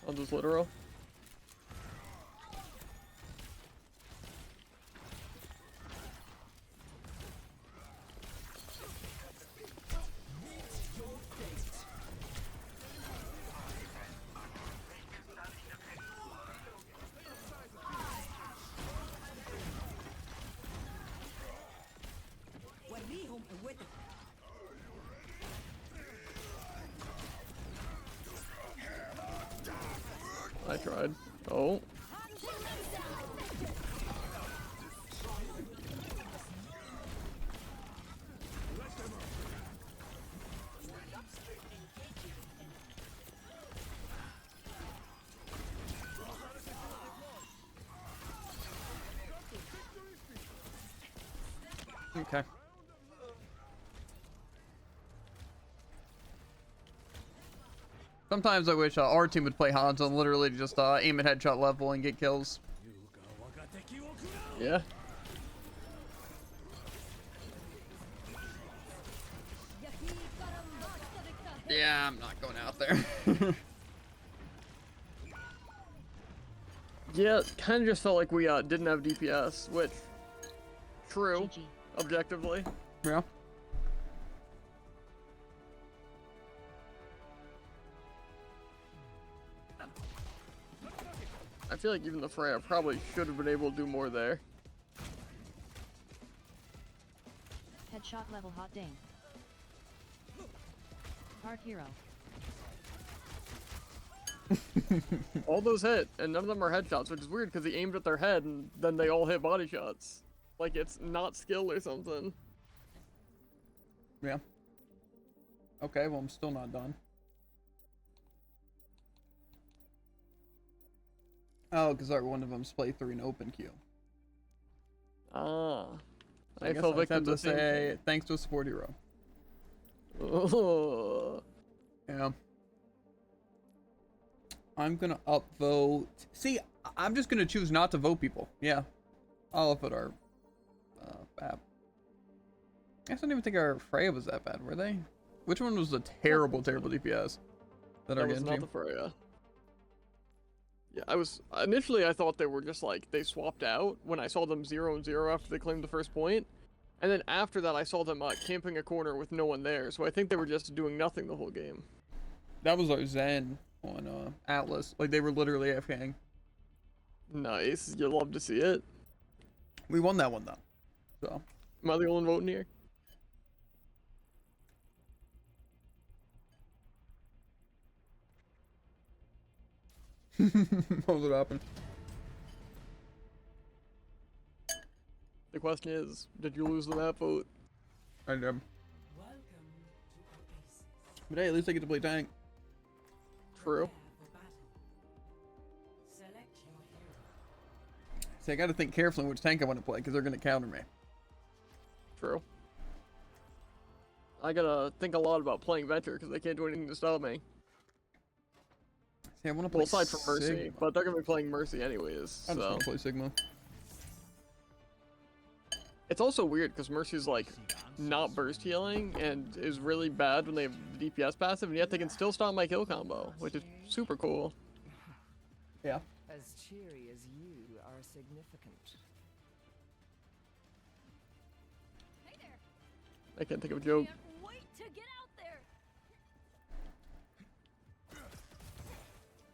I'll just literal. I tried. Oh. Okay. Sometimes I wish our team would play Hanzo and literally just aim at headshot level and get kills. Yeah. Yeah, I'm not going out there. Yeah, kind of just felt like we didn't have DPS, which, true, GG. objectively. Yeah. I feel like even the Freya probably should have been able to do more there. Headshot level hot dang. Hard hero. All those hit, and none of them are headshots, which is weird because he aimed at their head and then they all hit body shots. Like it's not skill or something. Yeah. Okay, well I'm still not done. Oh, because one of them's playthrough in open queue. Ah. So I guess fell I victim have to to the same say thanks to a support hero. Oh. Yeah. I'm gonna upvote. See, I'm just gonna choose not to vote people. Yeah. I'll upvote our app. I guess I don't even think our Freya was that bad, were they? Which one was the terrible DPS? That was not the Freya. Yeah, initially I thought they were just like, they swapped out when I saw them 0-0 after they claimed the first point. And then after that I saw them camping a corner with no one there, so I think they were just doing nothing the whole game. That was our Zen on Atlas. Like, they were literally AFKing. Nice, you love to see it. We won that one, though. So. Am I the only one voting here? What was it happen? The question is, did you lose the map vote? I did. Welcome to Oasis. But hey, at least I get to play tank. True. Prepare for battle. Select your hero. See, I gotta think carefully which tank I want to play, because they're gonna counter me. True. I gotta think a lot about playing Venture because they can't do anything to stop me. See, I want to play Well, aside from Mercy, Sigma. but they're gonna be playing Mercy anyways. I just So want to play Sigma. it's also weird because Mercy's like not burst healing and is really bad when they have the DPS passive, and yet they can still stop my kill combo, which is super cool. Yeah. As cheery as you are significant. Hey there. I can't think of a joke. Can't wait to get out there.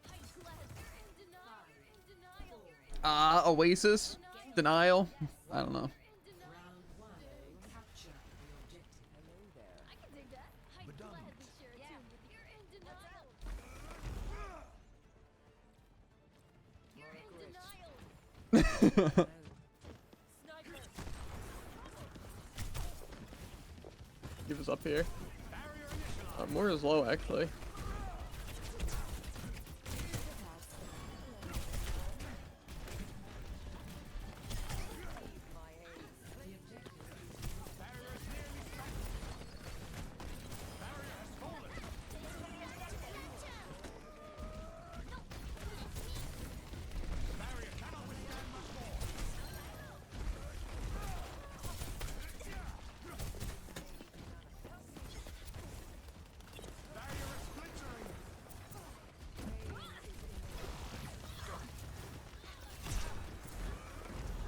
High class. You're in denial. You're in denial. You're in Oasis? Denial? I don't know. denial. Round one. Capture the objective. Hello there. I can dig that. High class is sure too. You're in denial. You're in denial. Sniper. Give us up here. Moira's low actually.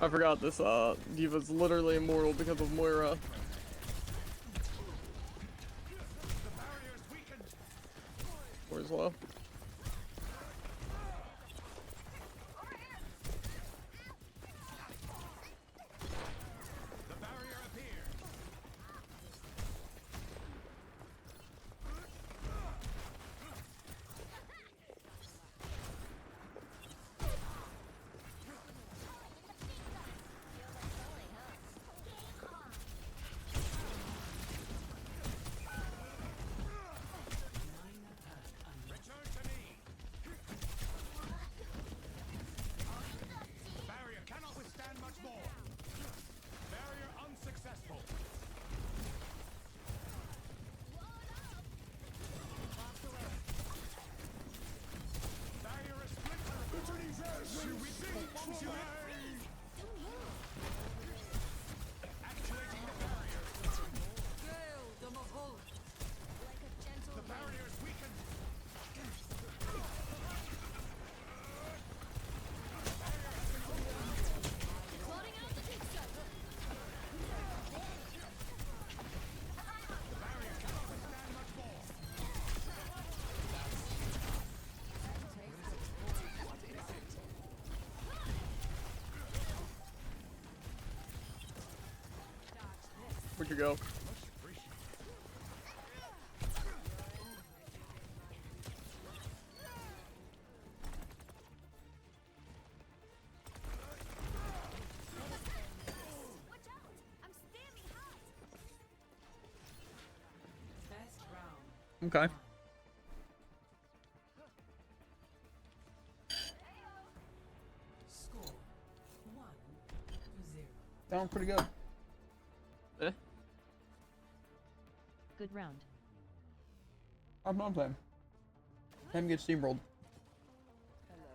I forgot this, Diva's literally immortal because of Moira. Moira's low. Where'd you go? Watch out! I'm standing hot. Best round. Okay. Score 1-0. Sounds pretty good. Eh? Good round. I'm not playing. Time gets steamrolled. Hello.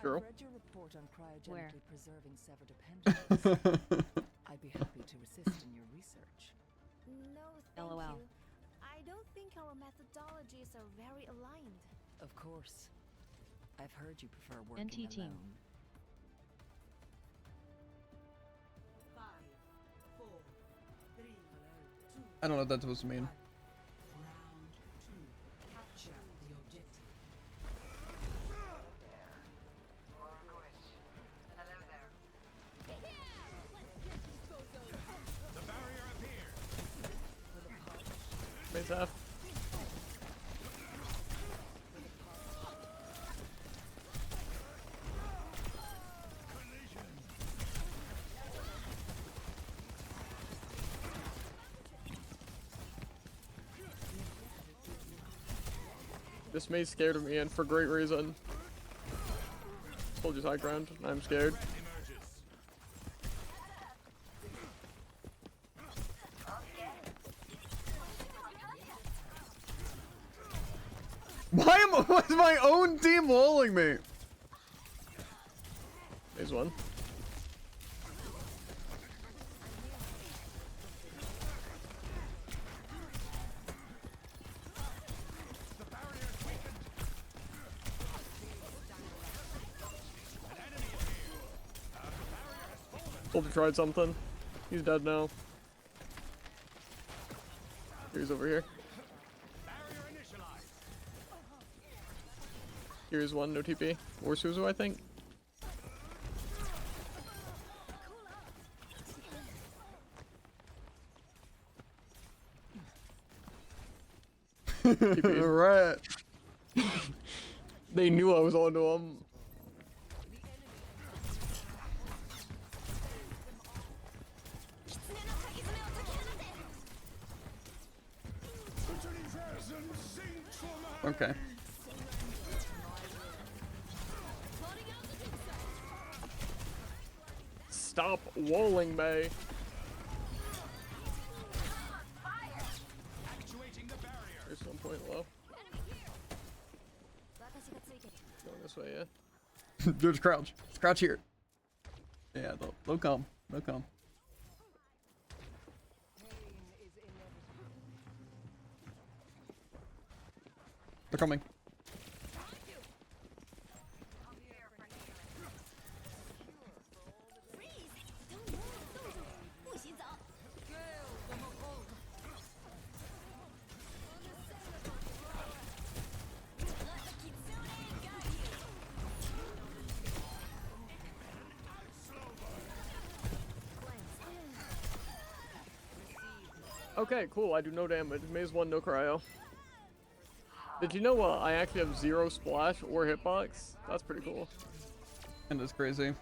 Girl. I read your report on cryogenically Where? preserving severed appendages. I'd be happy to assist in your research. No, thank LOL. you. I don't think our methodologies are very aligned. Of course. I've heard you prefer working NT team. alone. 5, 4, 3, 2, I don't know what that's supposed to mean. round 2. Capture the objective. The barrier appeared. Maze half. This maze scared of me, and for great reason. Soldier's high ground. I'm scared. Threat emerges. Why is my own team walling me? There's one. The barrier is weakened. An enemy appeared. The barrier has fallen. Soldier tried something. He's dead now. Here's over here. Barrier initialized. Here's one, no TP. Or Suzu, I think. TP. Right. They knew I was onto him. Okay. Stop walling me. Actuating the barrier. There's one point low. Going this way, yeah. Just crouch. Crouch here. Yeah, they'll come. They'll come. They're coming. Okay, cool. I do no damage. Maze 1, no cryo. Did you know I actually have 0 splash or hitbox? That's pretty cool. And it's crazy.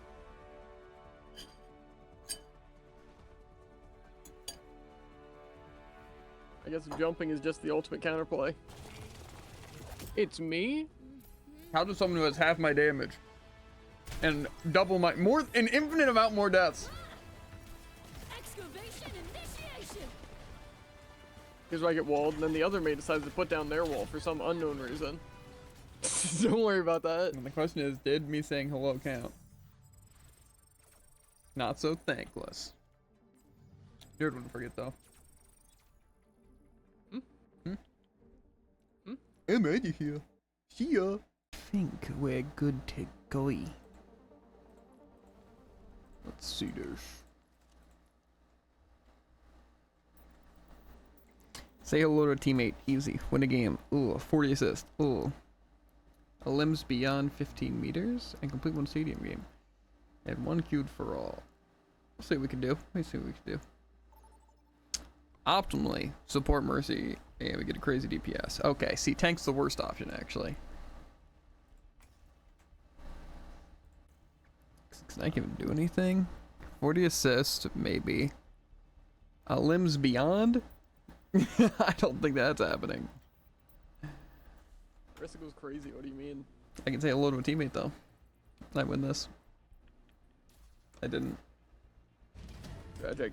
I guess jumping is just the ultimate counterplay. It's me? How does someone who has half my damage and double my an infinite amount more deaths? Excavation initiation. Here's where I get walled, and then the other mate decides to put down their wall for some unknown reason. Don't worry about that. And the question is, did me saying hello count? Not so thankless. You're one to forget though. I'm out of here. See ya. Think we're good to go. Let's see this. Say hello to a teammate. Easy. Win a game. Ooh, 40 assists. Ooh. A limbs beyond 15 meters and complete one stadium game. And 1 queued for all. We'll see what we can do. Let's see what we can do. Optimally, support Mercy. And we get a crazy DPS. Okay, see, tank's the worst option, actually. Can I even do anything? 40 assist, maybe. Limbs beyond? I don't think that's happening. Rissa goes crazy, what do you mean? I can say hello to a teammate, though. I win this. I didn't. Tragic.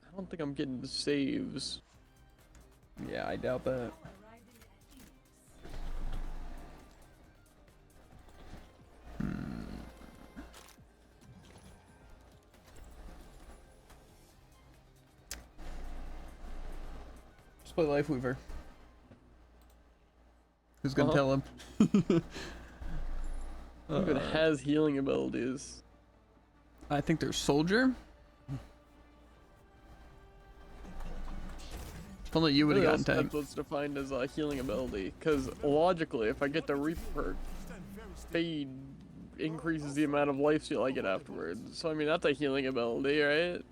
I don't think I'm getting the saves. Yeah, I doubt that. Just play Life Weaver. Who's gonna tell him? Who even has healing abilities? I think there's Soldier. If only you would have gotten That's tank. what's defined as a healing ability. Because logically, if I get the Reaper, Fade increases the amount of life steal I get afterwards. So I mean, that's a healing ability, right?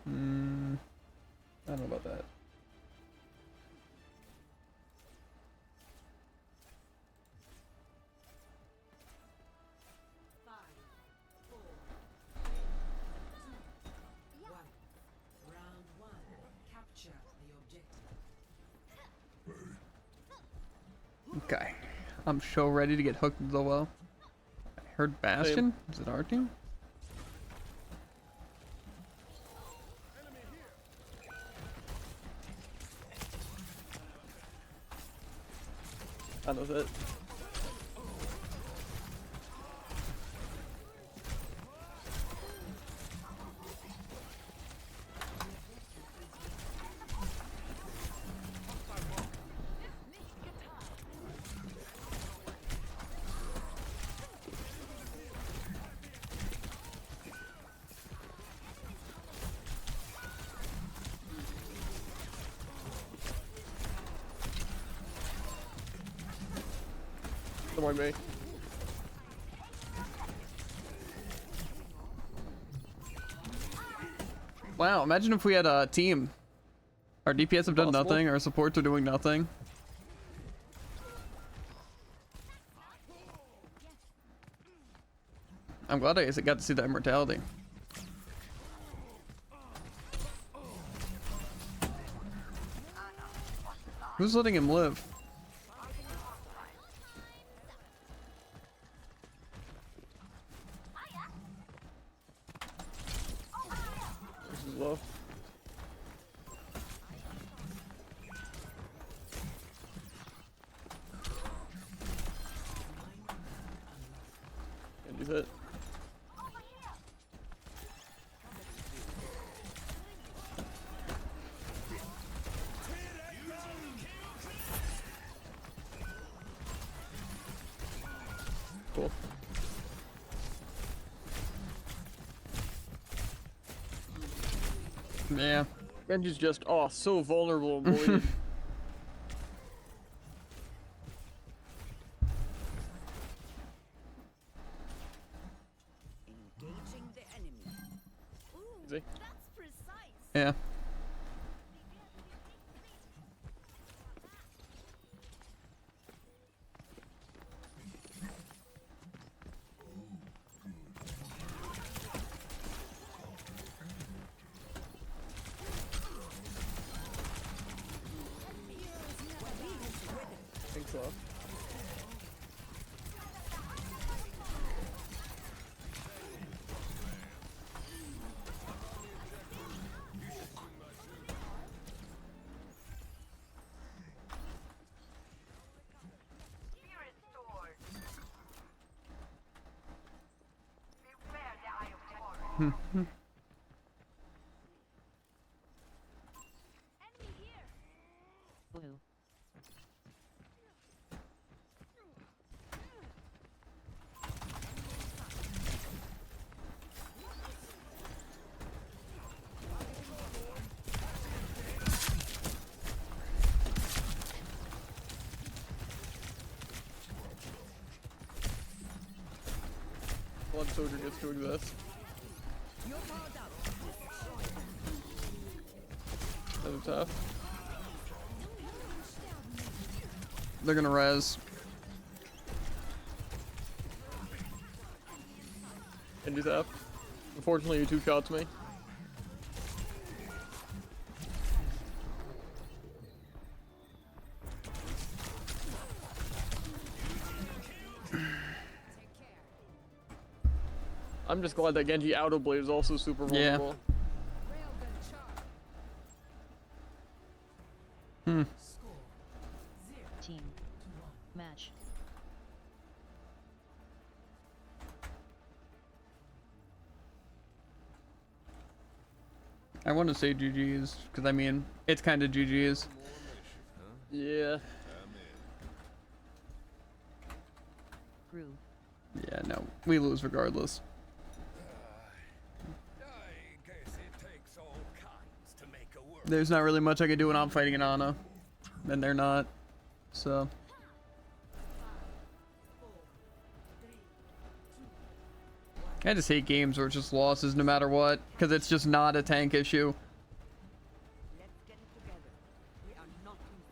I don't know about that. Round 1. Capture the objective. Okay. I'm so ready to get hooked into the well. I heard Bastion? Is it our team? That was it. Don't mind me. Wow, imagine if we had a team. Our DPS have done Possible. nothing, our supports are doing nothing. I'm glad I got to see that immortality. Who's letting him live? This is low. And he's hit. Cool. Yeah. Genji's just, oh, so vulnerable and bullied. Engaging the enemy. 50-50. That's precise. Yeah. I think so. Enemy here. Blue. Blood Soldier gets to exist. Another tough. They're gonna res. And do that. Unfortunately, you two-shots me. I'm just glad that Genji Auto Blade is also super Yeah. vulnerable. Team. Match. I want to say GG's because I mean it's kind of GG's. Yeah. Groove. Yeah, no, we lose regardless. I guess it takes all kinds to make a world. There's not really much I can do when I'm fighting an Ana, and they're not. So I just hate games where it's just losses no matter what, because it's just not a tank issue. Let's get it together. We are not losing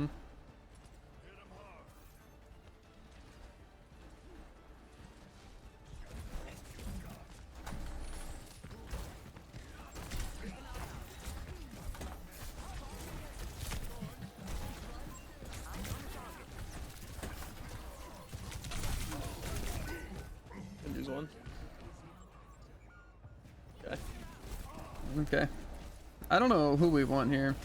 this. Genji's one. Okay. Okay. I don't know who we want here.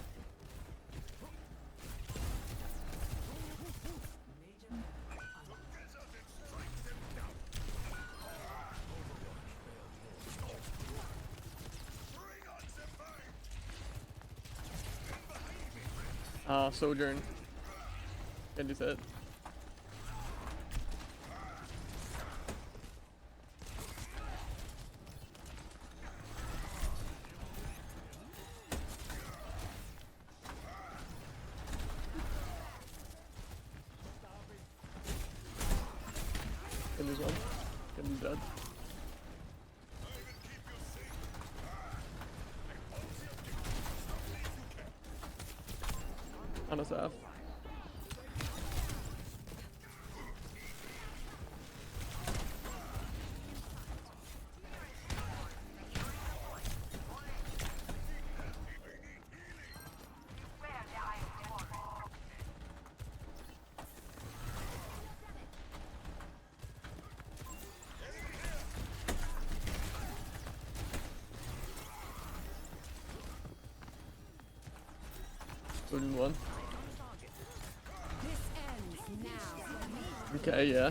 Sojourn. Genji's hit. Genji's one. Genji's dead. On a staff. Sojourn's one. Okay, yeah.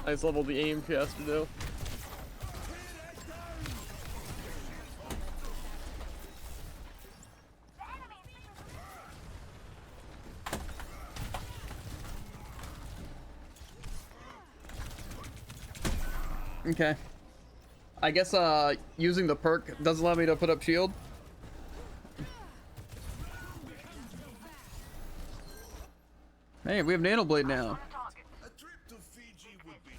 Nice level the aim she has to do. Okay. I guess using the perk doesn't allow me to put up shield. Hey, we have Nano Blade now. A trip to Fiji would be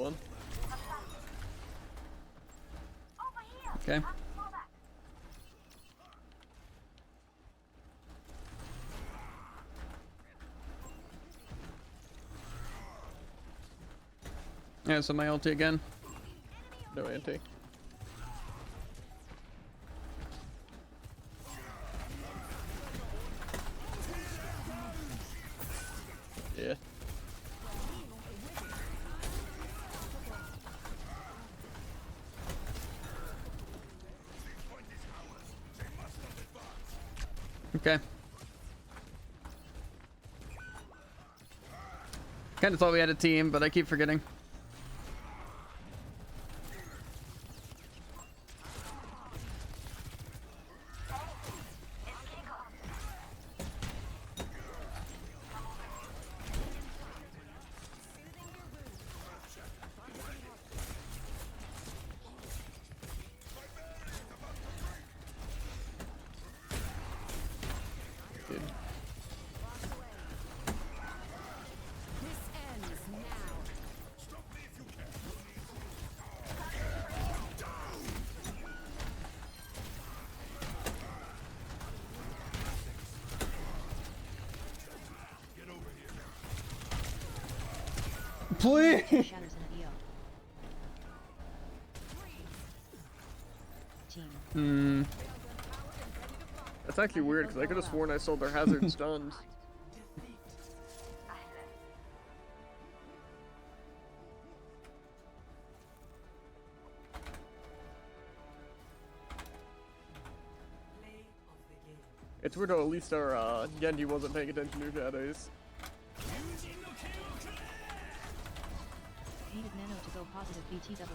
one. Okay. Yeah, so my ulti again. No anti. Yeah. Okay. Kinda thought we had a team, but I keep forgetting. Please. Shadows in EO. Team. That's actually weird because I could have sworn I saw their hazard stunned. It's weird how at least our Genji wasn't paying attention to shadows. Needed nano to go positive BTW.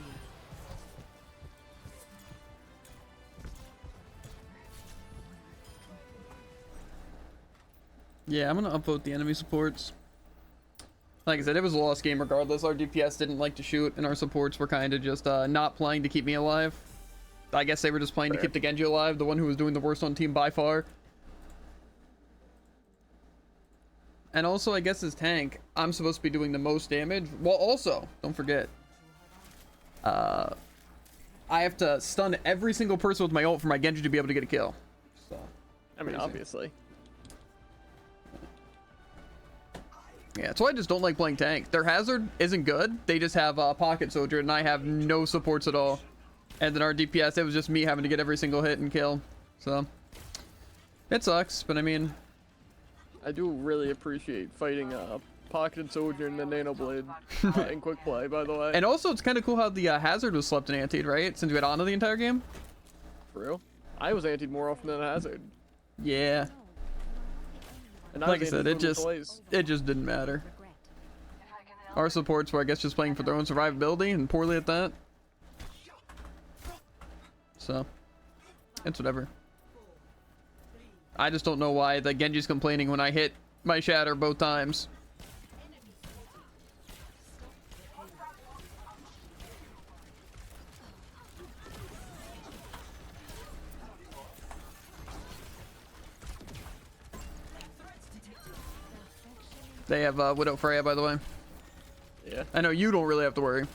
Yeah, I'm gonna upvote the enemy supports. Like I said, it was a lost game regardless. Our DPS didn't like to shoot, and our supports were kind of just not playing to keep me alive. I guess they were just playing to keep the Genji alive, the one who was doing the worst on team by far. And also, I guess as tank, I'm supposed to be doing the most damage. Well, also, don't forget, I have to stun every single person with my ult for my Genji to be able to get a kill. So, I mean, crazy. obviously. Yeah, that's why I just don't like playing tank. Their hazard isn't good. They just have pocket soldier, and I have no supports at all. And then our DPS, it was just me having to get every single hit and kill. So, it sucks, but I mean... I do really appreciate fighting pocketed soldier and the nano blade in quick play, by the way. And also, it's kind of cool how the hazard was slept and antied, right? Since we had Ana the entire game. For real? I was antied more often than hazard. Yeah. And Like I was said, antied it just twice. didn't matter. Our supports were, I guess, just playing for their own survivability and poorly at that. So, it's whatever. I just don't know why the Genji's complaining when I hit my shatter both times. They have Widow Freya, by the way. Yeah. I know you don't really have to worry.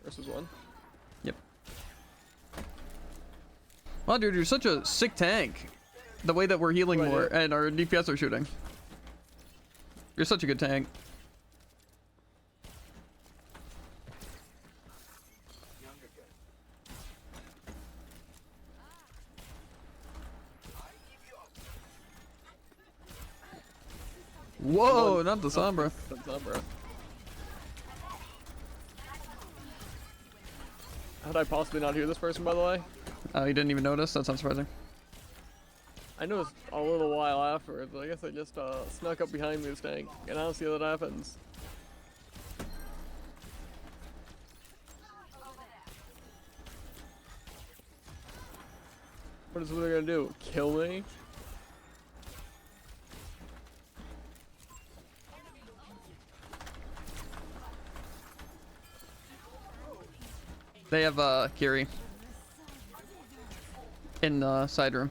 Versus one. Yep. Wow, dude, you're such a sick tank. The way that we're healing Right, more yeah. and our DPS are shooting. You're such a good tank. Whoa, not the Sombra. That's Sombra. How did I possibly not hear this person, by the way? Oh, you didn't even notice? That's not surprising. I noticed a little while afterwards, but I guess I just snuck up behind this tank, and I don't see how that happens. What is they gonna do? Kill me? They have Kiri. In the side room.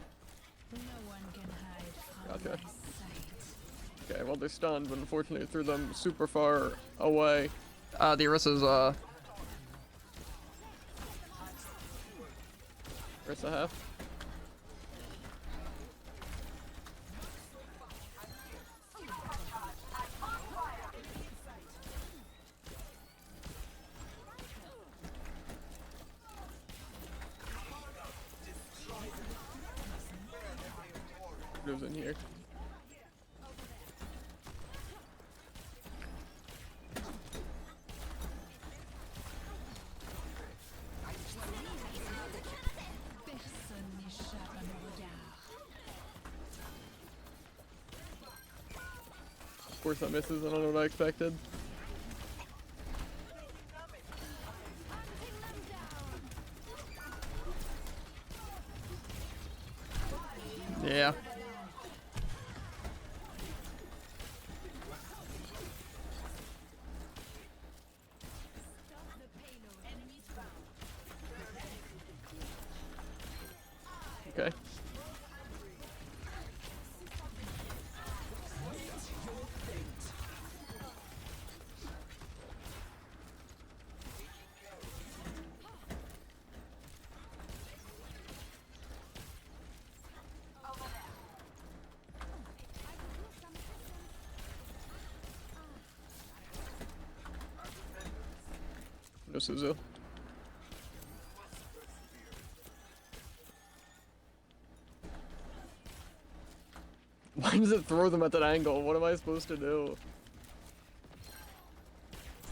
Gotcha. Okay, well they're stunned, but unfortunately it threw them super far away. The Orisa's Where's the half? Goes in here. Of course that misses, I don't know what I expected. yeah. Okay. No Suzu. Why does it throw them at that angle? What am I supposed to do?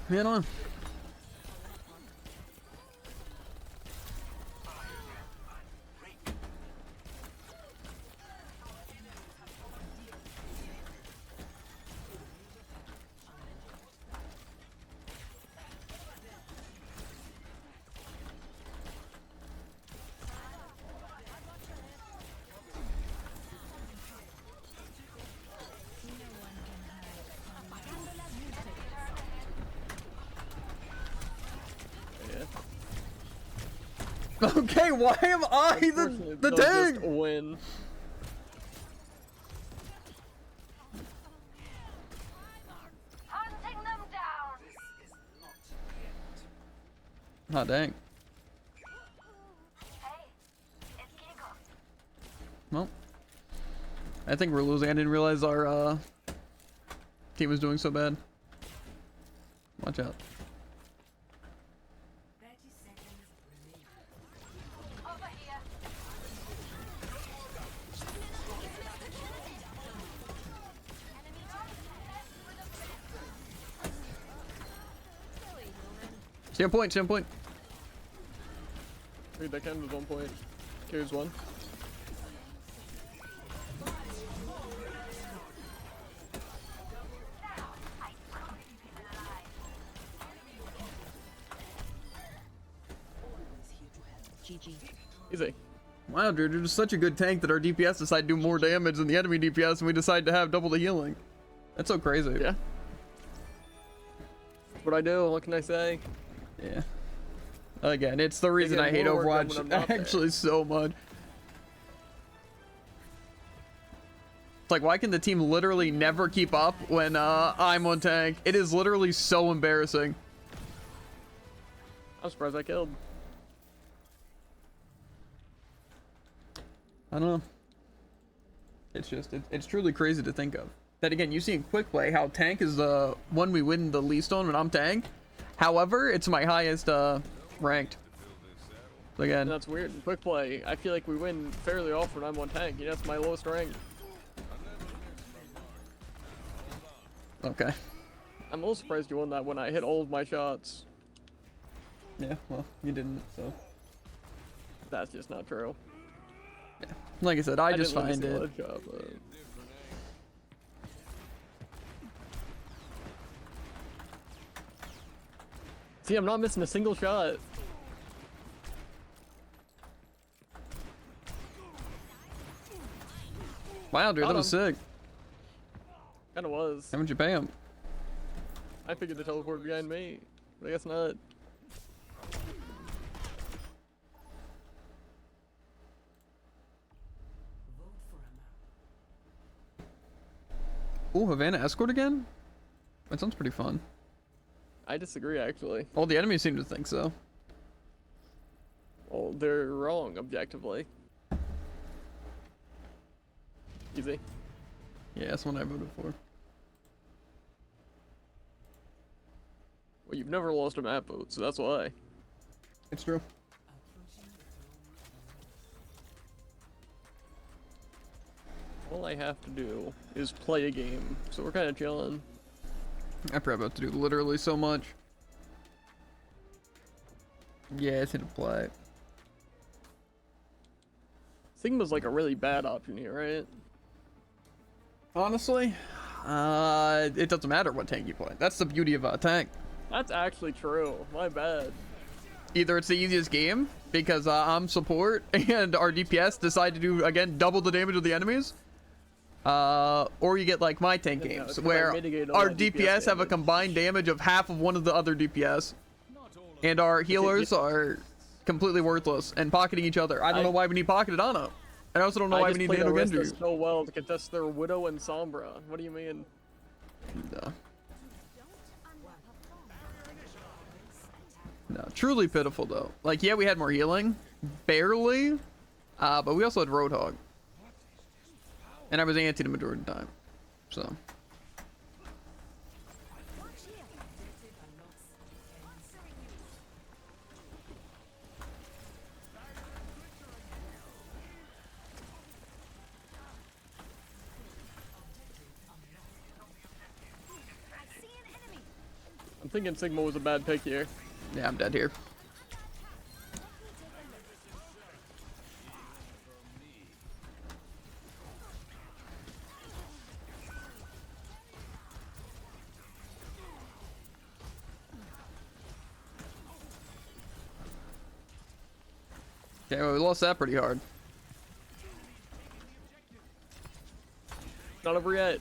Yeah, I don't know. Yeah. Okay, why am I Unfortunately, the they'll tank? just win. Hunting them down. Oh dang. Hey, it's Kiko. Well, I think we're losing. I didn't realize our team was doing so bad. Watch out. 30 seconds remaining. Over here. Standpoint, standpoint. Read that cannon was 1 point. Carries 1. GG. Easy. Wow, dude, you're just such a good tank that our DPS decide to do more damage than the enemy DPS, and we decide to have double the healing. That's so crazy. Yeah. That's what I do. What can I say? Yeah. Again, it's the reason I hate more work done when I'm Overwatch not there. actually so much. It's like, why can the team literally never keep up when I'm on tank? It is literally so embarrassing. I'm surprised I killed. I don't know. It's just, it's truly crazy to think of. That again, you see in quick play how tank is the one we win the least on when I'm tank. However, it's my highest ranked. So And again, that's weird. In quick play, I feel like we win fairly often when I'm on tank. You know, that's my lowest rank. okay. I'm a little surprised you won that when I hit all of my shots. Yeah, well, you didn't, so. That's just not true. Like I said, I just didn't win a find single it. headshot, but... See, I'm not missing a single shot. Wow, dude, Got that was him. sick. Kinda was. How much you pay him? I figured the teleport behind me, but I guess not. Ooh, Havana escort again? That sounds pretty fun. I disagree, actually. All the enemies seem to think so. Well, they're wrong, objectively. Easy. Yeah, that's one I voted for. Well, you've never lost a map vote, so that's why. It's true. All I have to do is play a game, so we're kind of chilling. I'm probably about to do literally so much. Yes, hit apply. Sigma's like a really bad option here, right? Honestly, it doesn't matter what tank you play. That's the beauty of a tank. That's actually true. My bad. Either it's the easiest game because I'm support and our DPS decide to do again double the damage of the enemies, or you get like my tank Yeah, games it's 'cause where I mitigate all our that DPS have a damage. combined damage of half of one of the other DPS, and our healers are completely worthless and pocketing each other. I don't know why we need pocketed Ana. I also don't know why we need Nano Genji. so well to contest their Widow and Sombra. What do you mean? No. No, truly pitiful though. Like, yeah, we had more healing, barely, but we also had Roadhog, and I was anti the majority of the time, so. I'm thinking Sigma was a bad pick here. Yeah, I'm dead here. Okay, well, we lost that pretty hard. Not over yet.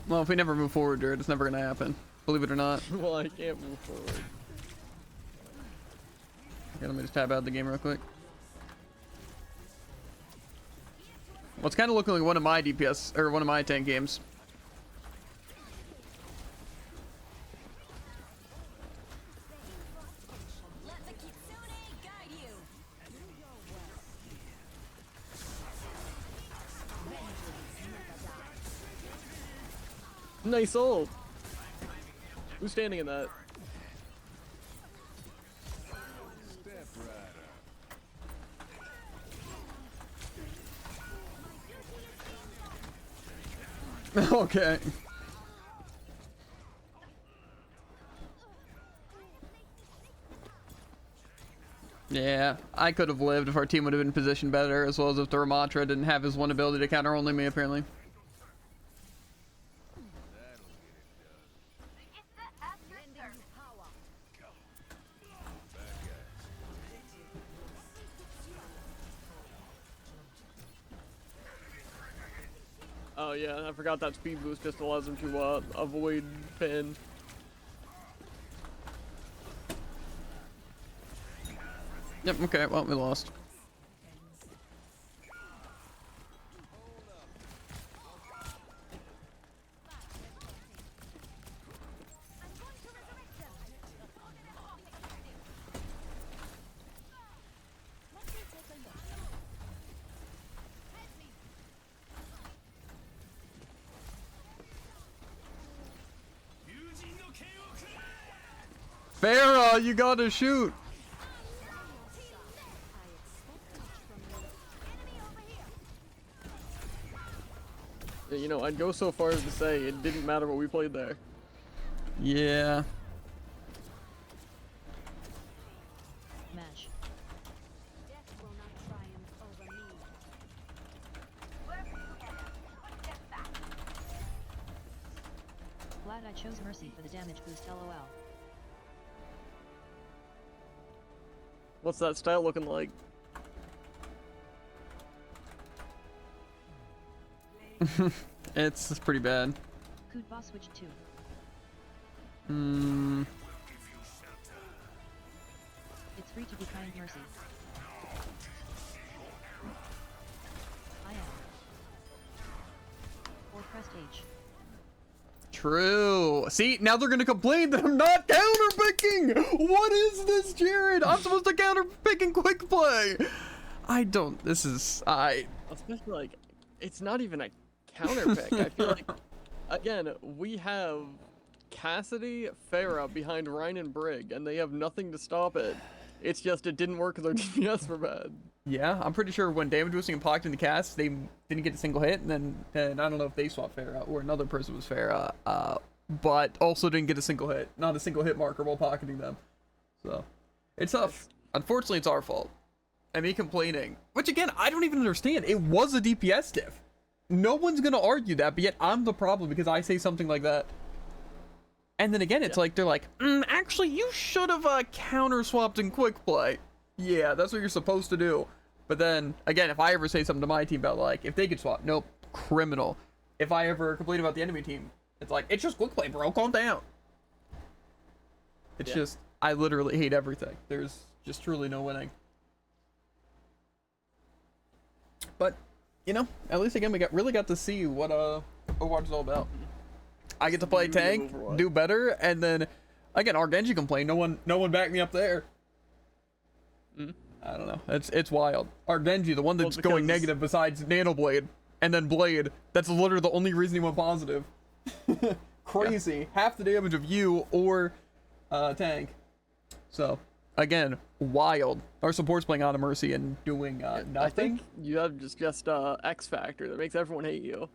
Well, if we never move forward, Jared, it's never gonna happen. Believe it or not. Well, I can't move forward. Okay, let me just tab out of the game real quick. Well, it's kind of looking like one of my DPS, or one of my tank games. Let the Kitsune guide you. Nice ult. Who's standing in that? Okay. Yeah, I could have lived if our team would have been positioned better, as well as if the Ramatra didn't have his one ability to counter only me, apparently. Oh yeah, I forgot that speed boost just allows him to avoid pin. Yep, okay, well, we lost. Farah, you gotta shoot! Yeah, you know, I'd go so far as to say it didn't matter what we played there. Yeah. Mash. Death will not triumph over me. Glad I chose Mercy for the damage boost, lol. What's that style looking like? It's pretty bad. Could boss switch 2. Hmm. It's 3 to be kind mercy. I am. 4 pressed H. True. See, now they're gonna complain that I'm not counterpicking. What is this, Jared? I'm supposed to counterpick in quick play. I don't. This is Especially like, it's not even a counter pick. I feel like, again, we have Cassidy, Farah behind Ryan and Brig, and they have nothing to stop it. It's just it didn't work because our DPS were bad. Yeah, I'm pretty sure when damage was being pocked in the cast, they didn't get a single hit, and I don't know if they swapped Farah or another person was Farah, but also didn't get a single hit. Not a single hit marker while pocketing them. So, it's tough. Unfortunately, it's our fault. And me complaining, which again, I don't even understand. It was a DPS diff. No one's gonna argue that, but yet I'm the problem because I say something like that. And then again, it's like, they're like, actually, you should have counter swapped in quick play. Yeah, that's what you're supposed to do. But then, again, if I ever say something to my team about, like, if they could swap, nope, criminal. If I ever complain about the enemy team, it's like, it's just quick play, bro, calm down. It's just, I literally hate everything. There's just truly no winning. But, you know, at least again, we really got to see what Overwatch is all about. I get to play tank, do better, and then, again, our Genji complained, no one backed me up there. I don't know. It's wild. Our Genji, the one that's going negative besides Nanoblade, and then Blade, that's literally the only reason he went positive. Crazy. Yeah. Half the damage of you or tank. So, again, wild. Our support's playing Out of Mercy and doing nothing. I think you have just X factor that makes everyone hate you.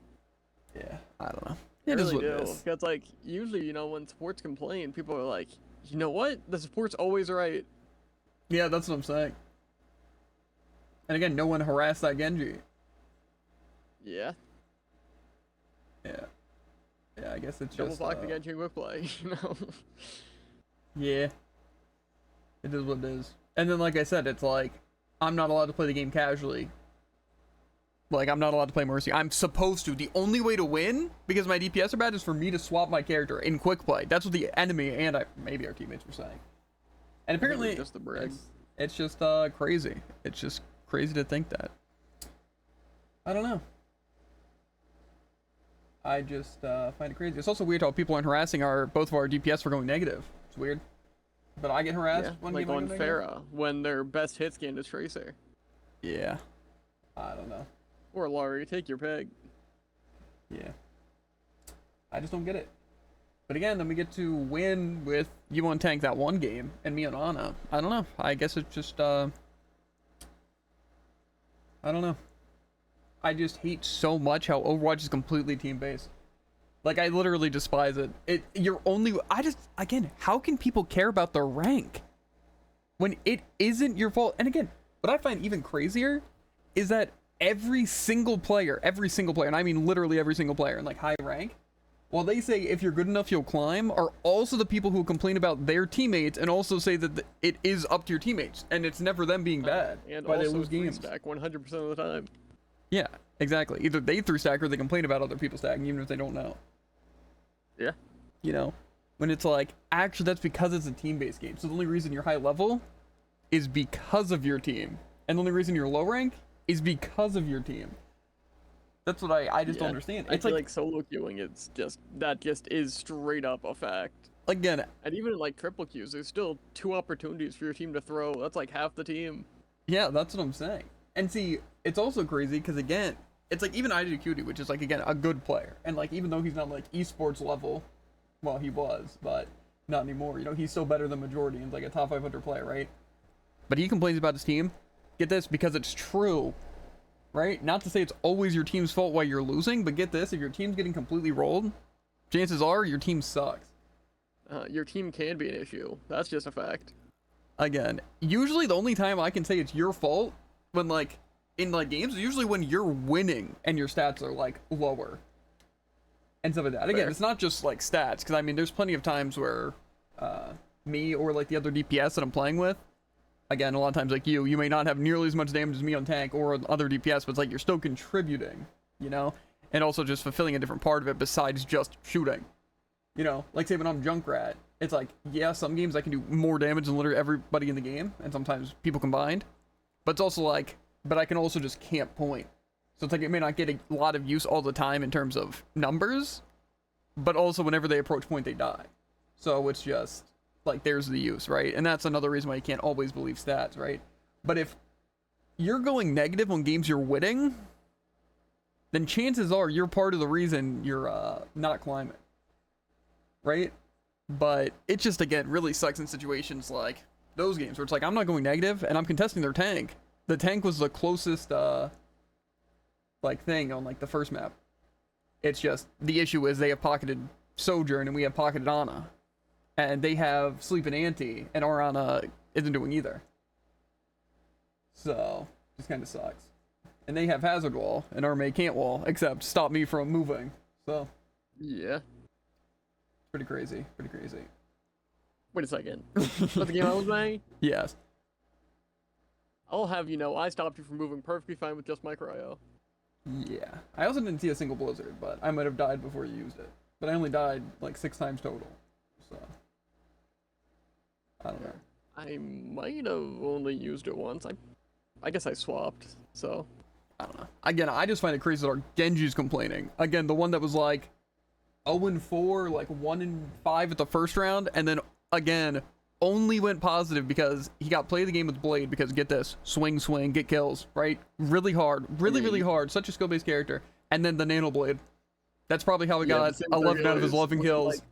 Yeah, I don't know. It really do. Because, like, usually, you know, when supports complain, people are like, you know what? The support's always right. Yeah, that's what I'm saying. And again, no one harassed that Genji. Yeah. Yeah. Yeah, I guess it's Double just... block the Genji quick play, you know? Yeah. It is what it is. And then, like I said, it's like, I'm not allowed to play the game casually. Like, I'm not allowed to play Mercy. I'm supposed to. The only way to win, because my DPS are bad, is for me to swap my character in quick play. That's what the enemy and maybe our teammates were saying. And apparently, just the brag. It's just crazy. It's just crazy to think that. I don't know. I just find it crazy. It's also weird how people aren't harassing both of our DPS for going negative. It's weird. But I get harassed when like on negative? Farah, when their best hit scan is Tracer. Yeah. I don't know. Or Laurie, take your pick. Yeah. I just don't get it. But again, then we get to win with you on tank that one game, and me on Ana. I don't know. I guess it's just, I don't know. I just hate so much how Overwatch is completely team-based. Like, I literally despise it. Again, how can people care about their rank? When it isn't your fault? And again, what I find even crazier is that every single player, and I mean literally every single player in, like, high rank, while they say if you're good enough you'll climb, are also the people who complain about their teammates and also say that it is up to your teammates and it's never them being bad. And why also they lose games. stack 100% of the time. Yeah, exactly. Either they 3-stack or they complain about other people stacking even if they don't know. Yeah. You know, when it's like, actually that's because it's a team-based game. So the only reason you're high level is because of your team. And the only reason you're low rank is because of your team. That's what I just don't understand. It's like solo queuing, it's just, that just is straight up a fact. Again. And even in like triple queues, there's still 2 opportunities for your team to throw. That's like half the team. Yeah, that's what I'm saying. And see, it's also crazy because again, it's like even IGQD, which is like, again, a good player. And like, even though he's not like esports level, well, he was, but not anymore. You know, he's still better than majority and like a top 500 player, right? But he complains about his team. Get this, because it's true. Right? Not to say it's always your team's fault while you're losing, but get this, if your team's getting completely rolled, chances are your team sucks. Your team can be an issue. That's just a fact. Again, usually the only time I can say it's your fault when like, in like games, is usually when you're winning and your stats are like lower. And stuff like that. Again, it's not just like stats, because I mean, there's plenty of times where me or like the other DPS that I'm playing with, again, a lot of times like you may not have nearly as much damage as me on tank or other DPS, but it's like you're still contributing, you know? And also just fulfilling a different part of it besides just shooting. You know, like say when I'm Junkrat it's like, yeah, some games I can do more damage than literally everybody in the game, and sometimes people combined. But it's also like, but I can also just camp point. So it's like it may not get a lot of use all the time in terms of numbers, but also whenever they approach point, they die. So it's just like, there's the use, right? And that's another reason why you can't always believe stats, right? But if you're going negative on games you're winning, then chances are you're part of the reason you're not climbing, right? But it just, again, really sucks in situations like those games where it's like, I'm not going negative and I'm contesting their tank. The tank was the closest like thing on like the first map. It's just, the issue is they have pocketed Sojourn and we have pocketed Ana, and they have Sleep and Anti, and our Ana isn't doing either. So just kind of sucks. And they have Hazard Wall, and our May can't wall, except stop me from moving. So Yeah. pretty crazy, pretty crazy. Wait a second. That's the game I was playing? Yes. I'll have you know, I stopped you from moving perfectly fine with just micro IO. Yeah. I also didn't see a single blizzard, but I might have died before you used it. But I only died like 6 times total. So I don't know. I might have only used it once. I guess I swapped, so. I don't know. Again, I just find it crazy that our Genji's complaining. Again, the one that was like 0-4, like 1-5 at the first round, and then again only went positive because he got play of the game with Blade, because get this, swing, get kills, right? Really hard, really hard, such a skill-based character. And then the Nano Blade. That's probably how he got 11 out of his 11 kills. Like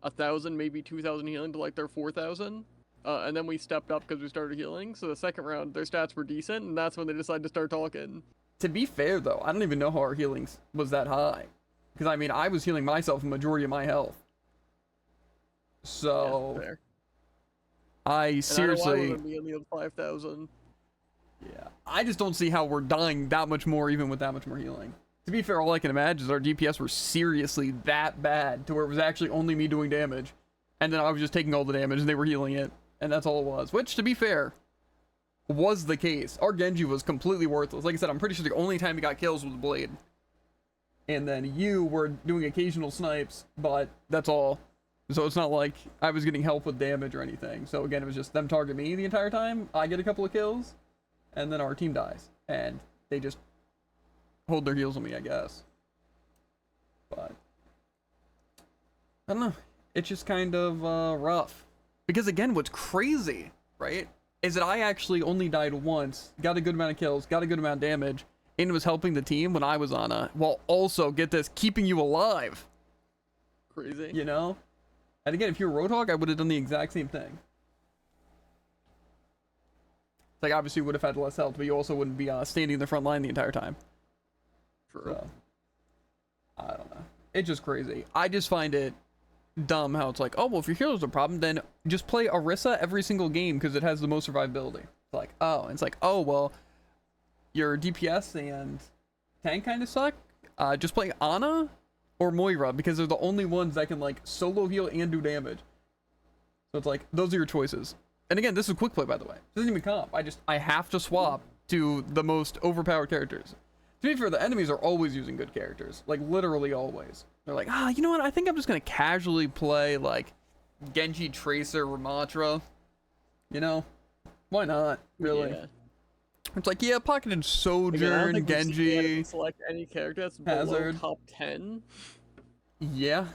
1,000, maybe 2,000 healing to like their 4,000. And then we stepped up because we started healing. So the second round, their stats were decent, and that's when they decided to start talking. To be fair, though, I don't even know how our healings was that high. Because, I mean, I was healing myself a majority of my health. So, Yeah, fair. I seriously... I would be in the 5,000. Yeah, I just don't see how we're dying that much more, even with that much more healing. To be fair, all I can imagine is our DPS were seriously that bad, to where it was actually only me doing damage. And then I was just taking all the damage, and they were healing it. And that's all it was. Which, to be fair, was the case. Our Genji was completely worthless. Like I said, I'm pretty sure the only time he got kills was Blade. And then you were doing occasional snipes, but that's all. So it's not like I was getting help with damage or anything. So again, it was just them target me the entire time. I get a couple of kills, and then our team dies. And they just hold their heels on me, I guess. But I don't know. It's just kind of rough. Because again, what's crazy, right, is that I actually only died once, got a good amount of kills, got a good amount of damage, and was helping the team when I was on a, while also, get this, keeping you alive. Crazy. You know? And again, if you were Roadhog, I would have done the exact same thing. It's like, obviously, you would have had less health, but you also wouldn't be standing in the front line the entire time. True. So, I don't know. It's just crazy. I just find it dumb how it's like, oh, well, if your hero's a problem, then just play Orisa every single game because it has the most survivability. It's like, oh, and it's like, oh, well, your DPS and tank kind of suck. Just play Ana or Moira because they're the only ones that can like solo heal and do damage. So it's like, those are your choices. And again, this is quick play, by the way. This isn't even comp. I have to swap to the most overpowered characters. To be fair, the enemies are always using good characters. Like, literally always. They're like, you know what? I think I'm just going to casually play, like, Genji, Tracer, Ramatra. You know? Why not? Really? Yeah. It's like, yeah, pocketed Sojourn, Again, Genji. Select any character that's below Hazard. top 10. Yeah.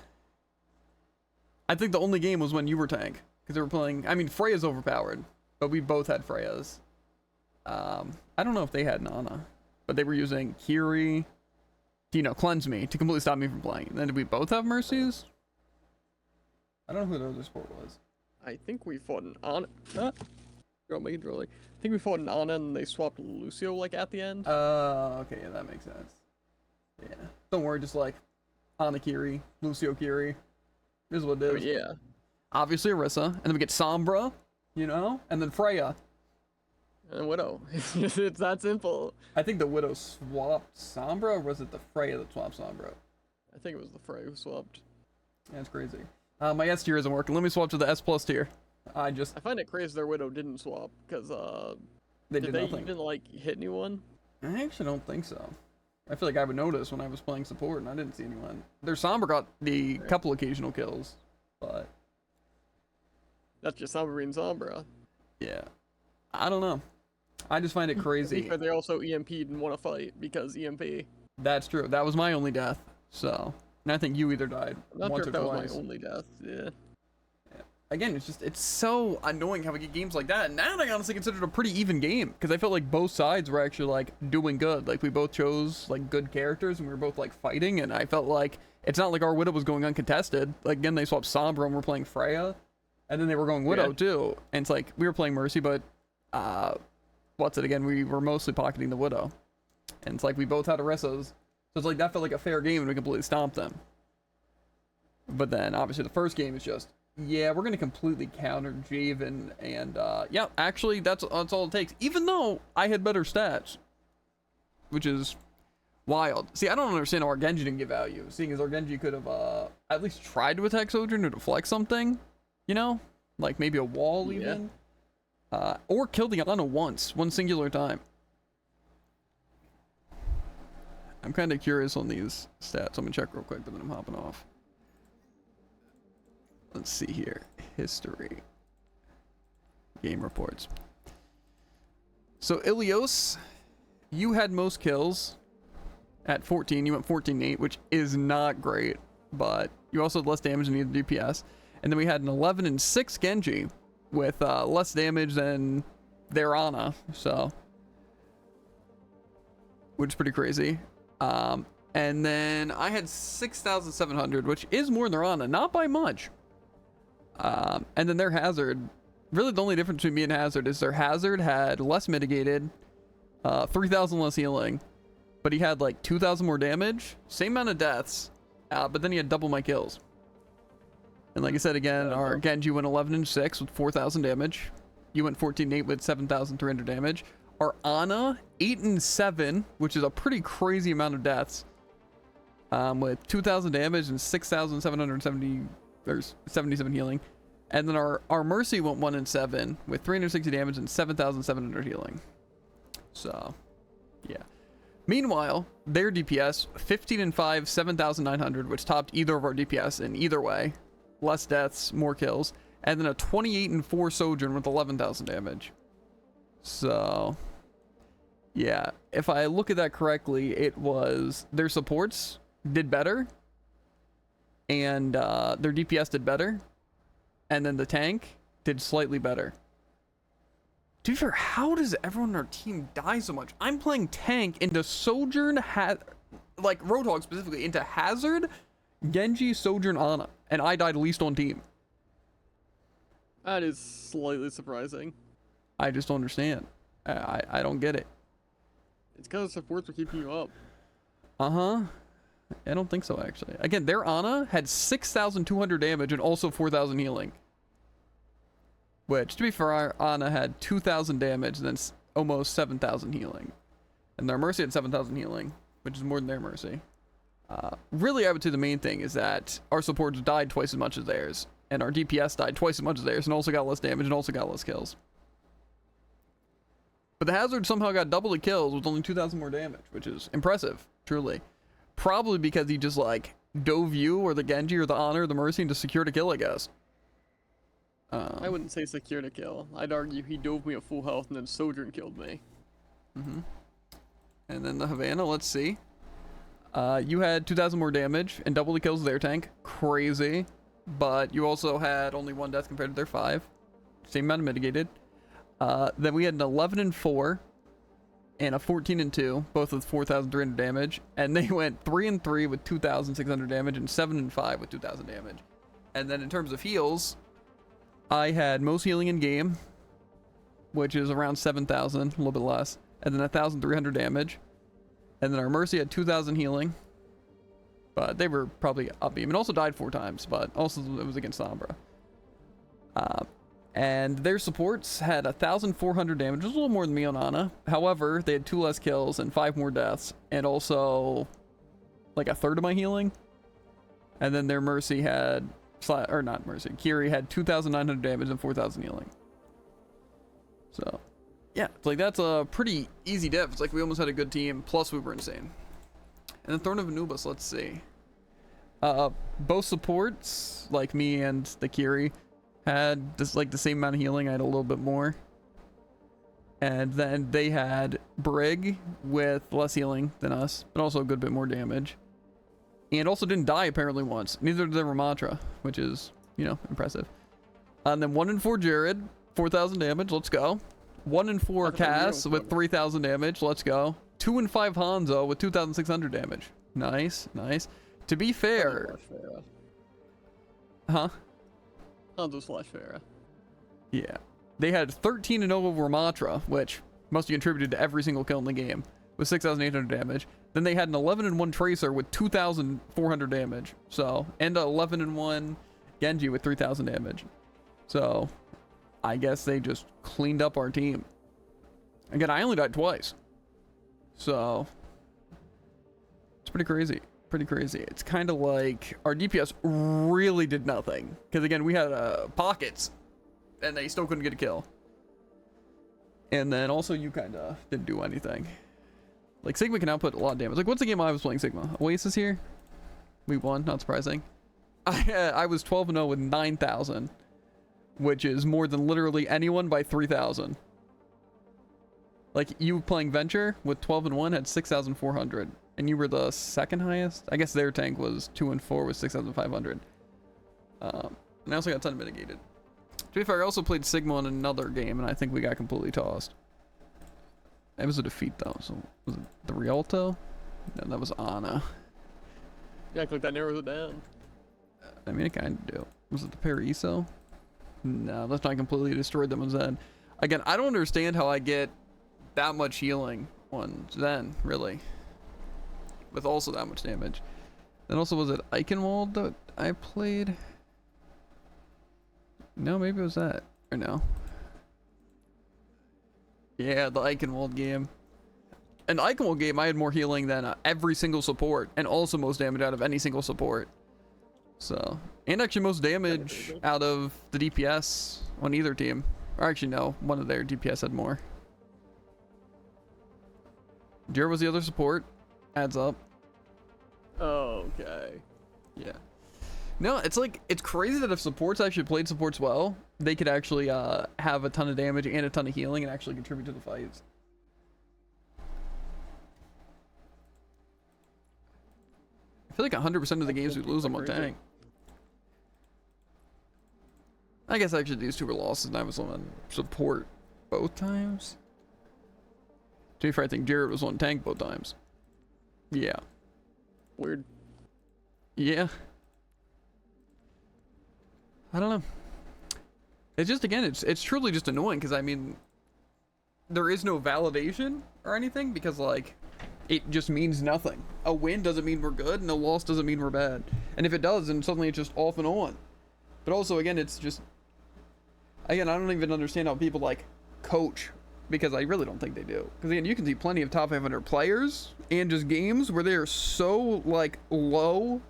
I think the only game was when you were tank. Because they were playing... I mean, Freya's overpowered. But we both had Freyas. I don't know if they had Nana. But they were using Kiri to, you know, cleanse me, to completely stop me from playing. And then did we both have Mercies? I don't know who the other sport was. I think we fought an Ana. I think we fought an Ana and they swapped Lucio, like, at the end. Okay, yeah, that makes sense. Yeah. Don't worry, just like Ana Kiri, Lucio Kiri. This is what it is. Yeah. Obviously Orisa, and then we get Sombra, you know, and then Freya. And Widow. It's that simple. I think the Widow swapped Sombra, or was it the Freya that swapped Sombra? I think it was the Frey who swapped. Yeah, it's crazy. My S tier isn't working. Let me swap to the S plus tier. I find it crazy their Widow didn't swap, because, did they nothing. even, like, hit anyone? I actually don't think so. I feel like I would notice when I was playing support, and I didn't see anyone. Their Sombra got the couple occasional kills, but That's just Sombra and Sombra. Yeah. I don't know. I just find it crazy. Because they also EMP'd and won a fight because EMP. That's true. That was my only death. So, and I think you either died I'm not once sure or if that twice. was my only death. Yeah. Again, it's so annoying how we get games like that. And that I honestly considered a pretty even game because I felt like both sides were actually like doing good. Like we both chose like good characters and we were both like fighting. And I felt like it's not like our Widow was going uncontested. Like again, they swapped Sombra and we're playing Freya, and then they were going Widow too. And it's like we were playing Mercy, but what's it again? We were mostly pocketing the Widow, and it's like we both had Orissas. So it's like that felt like a fair game and we completely stomped them. But then obviously the first game is just, yeah, we're going to completely counter Javen, and yeah, actually that's all it takes. Even though I had better stats, which is wild. See, I don't understand how our Genji didn't get value, seeing as our Genji could have at least tried to attack Sojourn or deflect something, you know? Like maybe a wall even. Or kill the Ana once, one singular time. I'm kind of curious on these stats. I'm going to check real quick, but then I'm hopping off. Let's see here. History. Game reports. So, Ilios, you had most kills at 14. You went 14-8, which is not great, but you also had less damage than either DPS. And then we had an 11-6 Genji with less damage than their Ana, so. Which is pretty crazy. And then I had 6,700, which is more than their Ana, not by much. And then their Hazard, really the only difference between me and Hazard is their Hazard had less mitigated, 3,000 less healing, but he had like 2,000 more damage, same amount of deaths, but then he had double my kills. And like I said again, our Genji went 11-6 with 4,000 damage. You went 14-8 with 7,300 damage. Our Ana 8-7, which is a pretty crazy amount of deaths, with 2,000 damage and 6,770 or 77 healing. And then our Mercy went 1-7 with 360 damage and 7,700 healing. So, yeah. Meanwhile, their DPS 15-5, 7,900, which topped either of our DPS in either way. Less deaths, more kills, and then a 28-4 Sojourn with 11,000 damage. So, yeah, if I look at that correctly, it was their supports did better, and their DPS did better, and then the tank did slightly better. To be fair, how does everyone on our team die so much? I'm playing tank into Sojourn, like Roadhog specifically, into Hazard, Genji, Sojourn, Ana, and I died least on team. That is slightly surprising. I just don't understand. I don't get it. It's because supports are keeping you up. I don't think so, actually. Again, their Ana had 6,200 damage and also 4,000 healing. Which, to be fair, our Ana had 2,000 damage and then almost 7,000 healing. And their Mercy had 7,000 healing, which is more than their Mercy. Really, I would say the main thing is that our supports died twice as much as theirs, and our DPS died twice as much as theirs, and also got less damage and also got less kills. But the Hazard somehow got double the kills with only 2,000 more damage, which is impressive, truly. Probably because he just, like, dove you, or the Genji, or the Honor, or the Mercy, and just secured a kill, I guess. I wouldn't say secured a kill. I'd argue he dove me at full health, and then Sojourn killed me. And then the Havana, let's see. You had 2,000 more damage and double the kills of their tank. Crazy. But you also had only 1 death compared to their 5. Same amount of mitigated. Then we had an 11-4 and a 14-2, both with 4,300 damage. And they went 3-3 with 2,600 damage and 7-5 with 2,000 damage. And then in terms of heals, I had most healing in game, which is around 7,000, a little bit less. And then 1,300 damage. And then our Mercy had 2,000 healing. But they were probably up beam. And also died 4 times, but also it was against Sombra. And their supports had 1,400 damage, which was a little more than me on Ana. However, they had 2 less kills and 5 more deaths. And also, like, a third of my healing. And then their Mercy had, or not Mercy, Kiri had 2,900 damage and 4,000 healing. So, yeah, it's like that's a pretty easy diff. It's like we almost had a good team, plus we were insane. And then Throne of Anubis, let's see. Both supports, like me and the Kiri, had this like the same amount of healing. I had a little bit more. And then they had Brig with less healing than us, but also a good bit more damage. And also didn't die apparently once. Neither did Ramatra, which is, you know, impressive. And then 1 in 4 Jared, 4,000 damage. Let's go. 1 in 4 Cass with 3,000 damage. Let's go. 2 in 5 Hanzo with 2,600 damage. Nice, nice. To be fair, huh? Hanzo's Flash Farah. Yeah. They had 13 and 0 Ramatra, which must have contributed to every single kill in the game, with 6,800 damage. Then they had an 11 and 1 Tracer with 2,400 damage. So, and an 11 and 1 Genji with 3,000 damage. So, I guess they just cleaned up our team. Again, I only died twice. So, it's pretty crazy. Pretty crazy. It's kind of like our DPS really did nothing. Because again, we had pockets. And they still couldn't get a kill. And then also you kind of didn't do anything. Like Sigma can output a lot of damage. Like what's the game I was playing Sigma? Oasis here? We won, not surprising. I was 12 and 0 with 9,000. Which is more than literally anyone by 3,000. Like you playing Venture with 12 and 1 had 6,400. And you were the second highest? I guess their tank was 2 and 4 with 6,500. And I also got a ton of mitigated. To be fair, I also played Sigma in another game, and I think we got completely tossed. It was a defeat, though. So, was it the Rialto? No, that was Ana. Yeah, I click that narrows it down. I mean, it kind of do. Was it the Paraiso? No, that's not completely destroyed them on Zen. Again, I don't understand how I get that much healing on Zen, really. With also that much damage. Then also, was it Eichenwald that I played? No, maybe it was that. Or no. Yeah, the Eichenwald game. In the Eichenwald game, I had more healing than every single support. And also most damage out of any single support. So. And actually most damage out of the DPS on either team. Or actually, no. One of their DPS had more. Jared was the other support. Adds up. Okay. Yeah. No, it's like, it's crazy that if supports actually played supports well, they could actually have a ton of damage and a ton of healing and actually contribute to the fights. I feel like 100% of the games we lose them on tank. I guess actually these two were losses and I was on support both times. To be fair, I think Jared was on tank both times. Yeah. Weird. Yeah. I don't know. It's just, again, it's truly just annoying because, I mean, there is no validation or anything because, like, it just means nothing. A win doesn't mean we're good and a loss doesn't mean we're bad. And if it does, then suddenly it's just off and on. But also, again, it's just, again, I don't even understand how people, like, coach because I really don't think they do. Because, again, you can see plenty of top 500 players and just games where they are so, like, low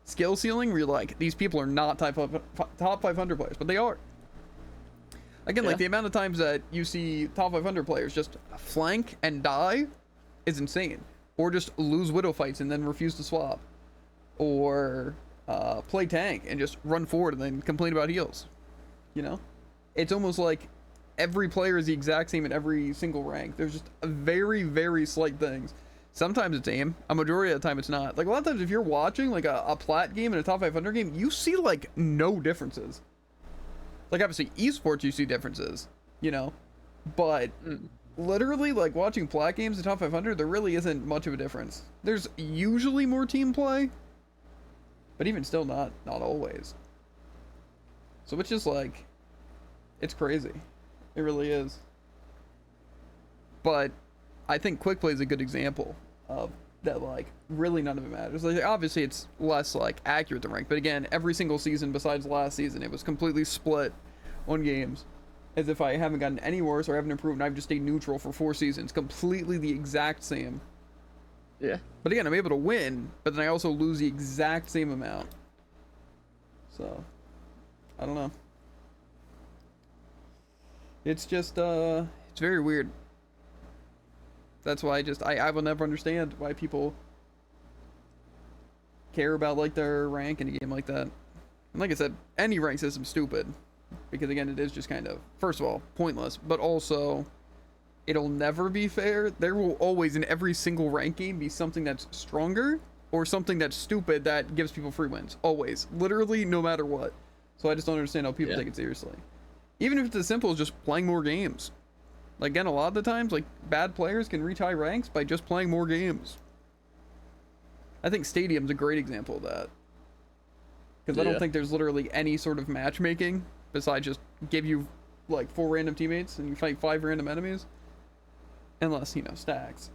skill ceiling where you're like, these people are not top 500 players, but they are. Again, like the amount of times that you see top 500 players just flank and die is insane. Or just lose widow fights and then refuse to swap. Or play tank and just run forward and then complain about heals. You know? It's almost like every player is the exact same in every single rank. There's just very, very slight things. Sometimes it's aim. A majority of the time it's not. Like a lot of times if you're watching like a plat game and a top 500 game, you see like no differences. Like obviously esports you see differences, you know, but literally like watching plat games in top 500, there really isn't much of a difference. There's usually more team play, but even still not always. So it's just like, it's crazy. It really is. But I think quick play is a good example of that, like really none of it matters. Like obviously it's less like accurate than rank, but again, every single season besides last season, it was completely split on games. As if I haven't gotten any worse or haven't improved and I've just stayed neutral for 4 seasons. Completely the exact same. Yeah. But again, I'm able to win, but then I also lose the exact same amount. So, I don't know. It's just, it's very weird. That's why I will never understand why people care about like their rank in a game like that. And like I said, any rank system's stupid. because again, it is just kind of, first of all, pointless, but also it'll never be fair. There will always, in every single rank game, be something that's stronger or something that's stupid that gives people free wins. Always. Literally, no matter what. So I just don't understand how people take it seriously. Even if it's as simple as just playing more games. Like, again, a lot of the times, like, bad players can reach high ranks by just playing more games. I think Stadium's a great example of that. Because I don't think there's literally any sort of matchmaking besides just give you, like, 4 random teammates and you fight 5 random enemies. Unless, you know, stacks.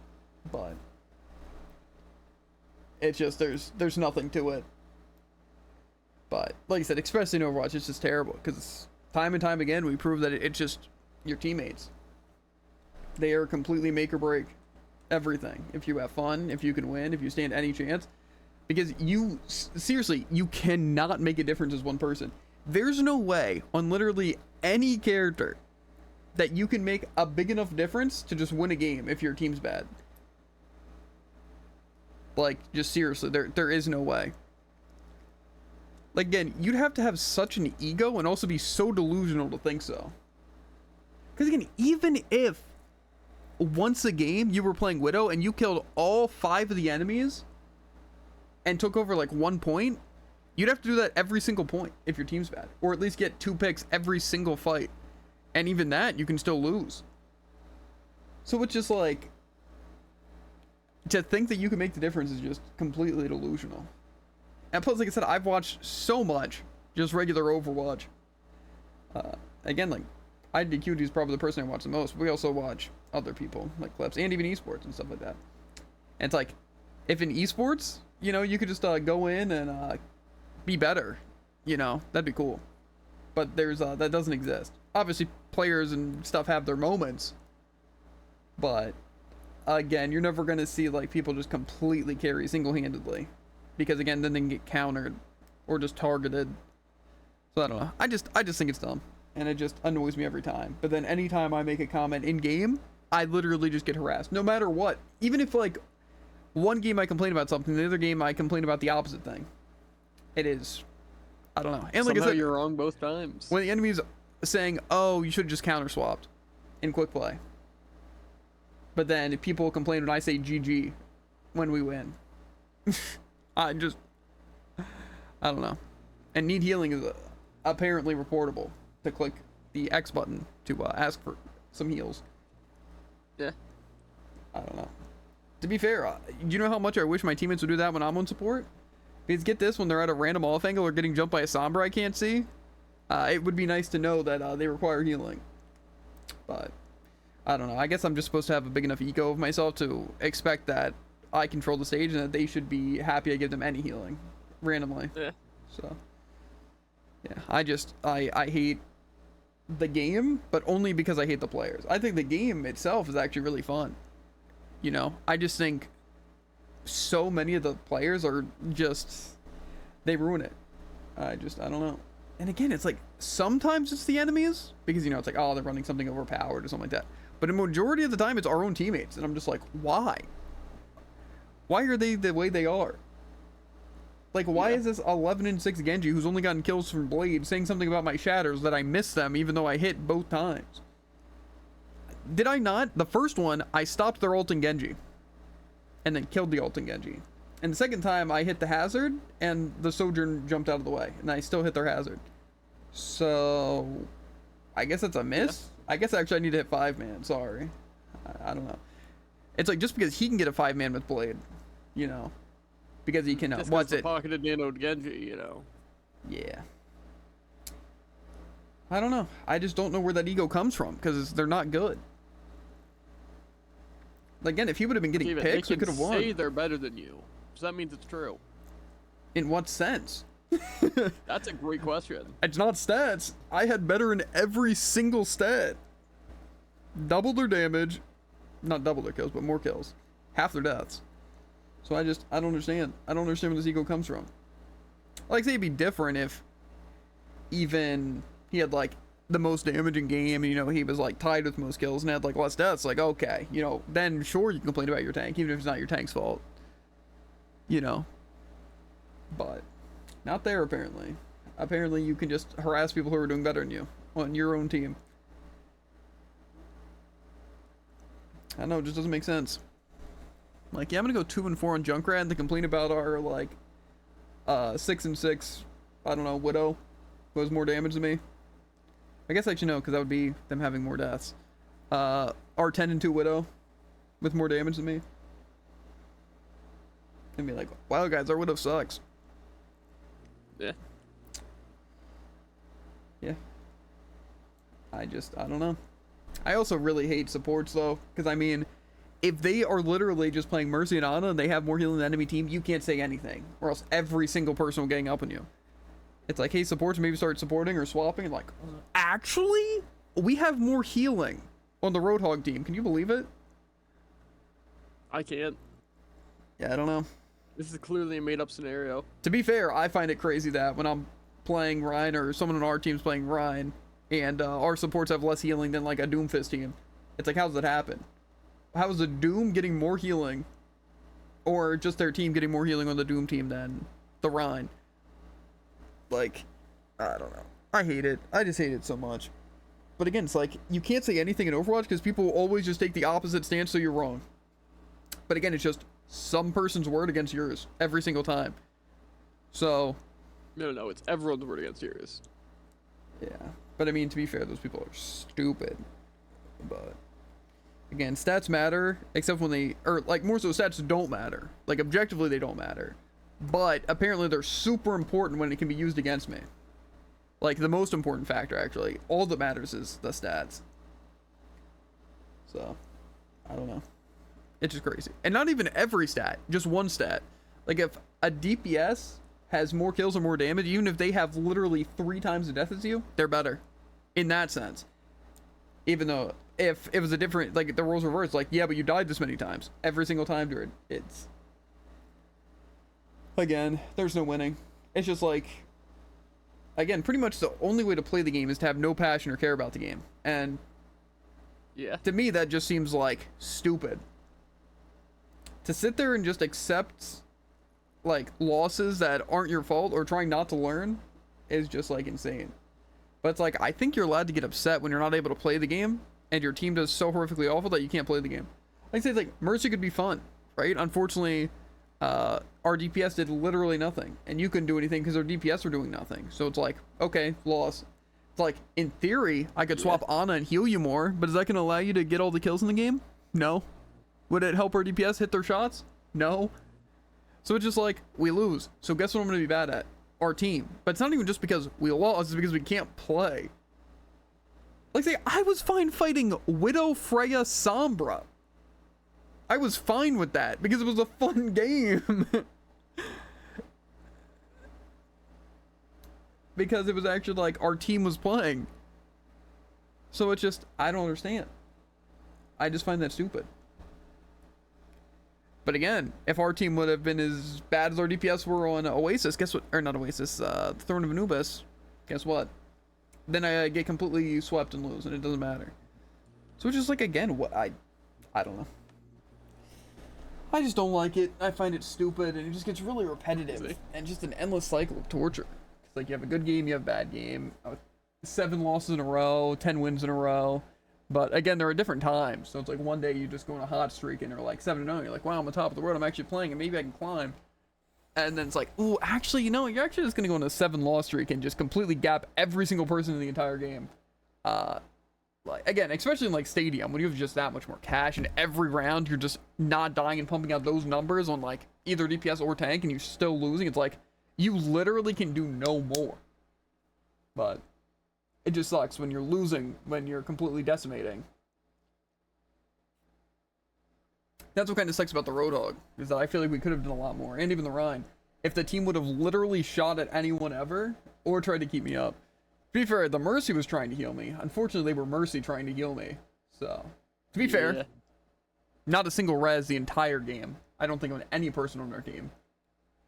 But it's just, there's nothing to it. But, like I said, especially in Overwatch, it's just terrible. Because time and time again, we prove that it's just your teammates. They are completely make or break everything. If you have fun, if you can win, if you stand any chance. Because you, seriously, you cannot make a difference as one person. There's no way on literally any character that you can make a big enough difference to just win a game if your team's bad. Like, just seriously, there is no way. Like, again, you'd have to have such an ego and also be so delusional to think so. Because again, even if once a game you were playing Widow and you killed all 5 of the enemies and took over like 1 point, you'd have to do that every single point if your team's bad. Or at least get 2 picks every single fight. And even that, you can still lose. So it's just like, to think that you can make the difference is just completely delusional. And plus, like I said, I've watched so much just regular Overwatch. Again, like, IDQT is probably the person I watch the most. But we also watch other people, like clips, and even esports and stuff like that. And it's like, if in esports, you know, you could just go in and be better, you know, that'd be cool. But there's that doesn't exist. Obviously, players and stuff have their moments, but again, you're never gonna see like people just completely carry single-handedly, because again, then they can get countered or just targeted. So I don't know. I just think it's dumb, and it just annoys me every time. But then anytime I make a comment in game, I literally just get harassed, no matter what. Even if like one game I complain about something, the other game I complain about the opposite thing. It is, I don't know. And like I said, you're wrong both times. When the enemy's saying, "Oh, you should have just counter swapped in quick play," but then if people complain when I say GG when we win, I don't know. And need healing is apparently reportable. To click the X button to ask for some heals. Yeah. I don't know. To be fair, do you know how much I wish my teammates would do that when I'm on support? Because get this, when they're at a random off angle or getting jumped by a Sombra I can't see, it would be nice to know that they require healing. But I don't know. I guess I'm just supposed to have a big enough ego of myself to expect that I control the stage and that they should be happy I give them any healing randomly. Yeah. So yeah, I hate the game, but only because I hate the players. I think the game itself is actually really fun. You know, I just think so many of the players are just, they ruin it. I don't know. And again, it's like, sometimes it's the enemies, because, you know, it's like, oh, they're running something overpowered or something like that. But a majority of the time, it's our own teammates. And I'm just like, why? Why are they the way they are? Like, why is this 11-6 Genji, who's only gotten kills from Blade, saying something about my shatters that I missed them, even though I hit both times? Did I not? The first one, I stopped their ult in Genji. And then killed the ult in Genji. And the second time, I hit the hazard, and the Sojourn jumped out of the way. And I still hit their hazard. So, I guess that's a miss? Yeah. I guess actually I need to hit 5-man, sorry. I don't know. It's like, just because he can get a 5-man with Blade, you know. Because he can, what's it? Pocketed nanoed Genji, you know. Yeah. I don't know. I just don't know where that ego comes from, because they're not good. Again, if he would have been getting picks, we could have won. Say they're better than you. So that means it's true. In what sense? That's a great question. It's not stats. I had better in every single stat. Double their damage. Not double their kills, but more kills. Half their deaths. So I don't understand. I don't understand where this ego comes from. Like, say it'd be different if even he had, like, the most damage in game, and, you know, he was, like, tied with most kills and had, like, less deaths. Like, okay, you know, then sure you can complain about your tank, even if it's not your tank's fault. You know. But not there, apparently. Apparently you can just harass people who are doing better than you on your own team. I know, it just doesn't make sense. Like, yeah, I'm gonna go 2-4 on Junkrat and to complain about our, like, 6-6, I don't know, Widow, who has more damage than me. I guess I should know, because that would be them having more deaths. Our 10-2 Widow with more damage than me. And be like, wow, guys, our Widow sucks. Yeah. Yeah. I don't know. I also really hate supports, though, because, I mean, if they are literally just playing Mercy and Ana and they have more healing than the enemy team, you can't say anything, or else every single person will gang up on you. It's like, hey, supports, maybe start supporting or swapping, and like, actually, we have more healing on the Roadhog team. Can you believe it? I can't. Yeah, I don't know. This is clearly a made-up scenario. To be fair, I find it crazy that when I'm playing Ryan or someone on our team's playing Ryan, and our supports have less healing than like a Doomfist team. It's like, how does that happen? How is the Doom getting more healing, or just their team getting more healing on the Doom team than the Rhine? Like, I don't know. I hate it. I just hate it so much. But again, it's like, you can't say anything in Overwatch because people will always just take the opposite stance, so you're wrong. But again, it's just some person's word against yours every single time. So, No, it's everyone's word against yours. yeah. But I mean, to be fair, those people are stupid. But again, stats matter, except when they, or like more so stats don't matter. Like objectively they don't matter. But apparently they're super important when it can be used against me. Like the most important factor actually. All that matters is the stats. So, I don't know. It's just crazy. And not even every stat, just one stat. Like if a DPS has more kills or more damage, even if they have literally 3 times the death as you, they're better. In that sense. Even though if it was a different, like the roles reversed, like, yeah, but you died this many times. Every single time, dude. It's, again, there's no winning. It's just like, again, pretty much the only way to play the game is to have no passion or care about the game. And Yeah. to me, that just seems like stupid. To sit there and just accept like losses that aren't your fault or trying not to learn is just like insane. But it's like, I think you're allowed to get upset when you're not able to play the game and your team does so horrifically awful that you can't play the game. Like I say, like Mercy could be fun, right? Unfortunately, our DPS did literally nothing and you couldn't do anything because our DPS were doing nothing. So it's like, okay, loss. It's like, in theory, I could swap Ana and heal you more, but is that going to allow you to get all the kills in the game? No. Would it help our DPS hit their shots? No. So it's just like, we lose. So guess what I'm going to be bad at? Our team. But it's not even just because we lost, it's because we can't play. Like say, I was fine fighting Widow, Freya, Sombra. I was fine with that because it was a fun game. Because it was actually like our team was playing. So it's just, I don't understand. I just find that stupid. But again, if our team would have been as bad as our DPS were on Oasis, guess what? Or not Oasis, Throne of Anubis, guess what? Then I get completely swept and lose, and it doesn't matter. So it's just like, again, what I don't know. I just don't like it. I find it stupid, and it just gets really repetitive, and just an endless cycle of torture. It's like you have a good game, you have a bad game. 7 losses in a row, 10 wins in a row. But again, there are different times. So it's like one day you just go on a hot streak and you're like 7-0. You're like, wow, I'm on top of the world. I'm actually playing and maybe I can climb. And then it's like, ooh, actually, you know, you're actually just going to go on a 7-loss streak and just completely gap every single person in the entire game. Like again, especially in like Stadium, when you have just that much more cash and every round you're just not dying and pumping out those numbers on like either DPS or tank and you're still losing. It's like, you literally can do no more. But it just sucks when you're losing, when you're completely decimating. That's what kind of sucks about the Roadhog, is that I feel like we could have done a lot more, and even the Rhine, if the team would have literally shot at anyone ever, or tried to keep me up. To be fair, the Mercy was trying to heal me. Unfortunately, they were Mercy trying to heal me. So, to be fair, not a single res the entire game. I don't think of any person on our team.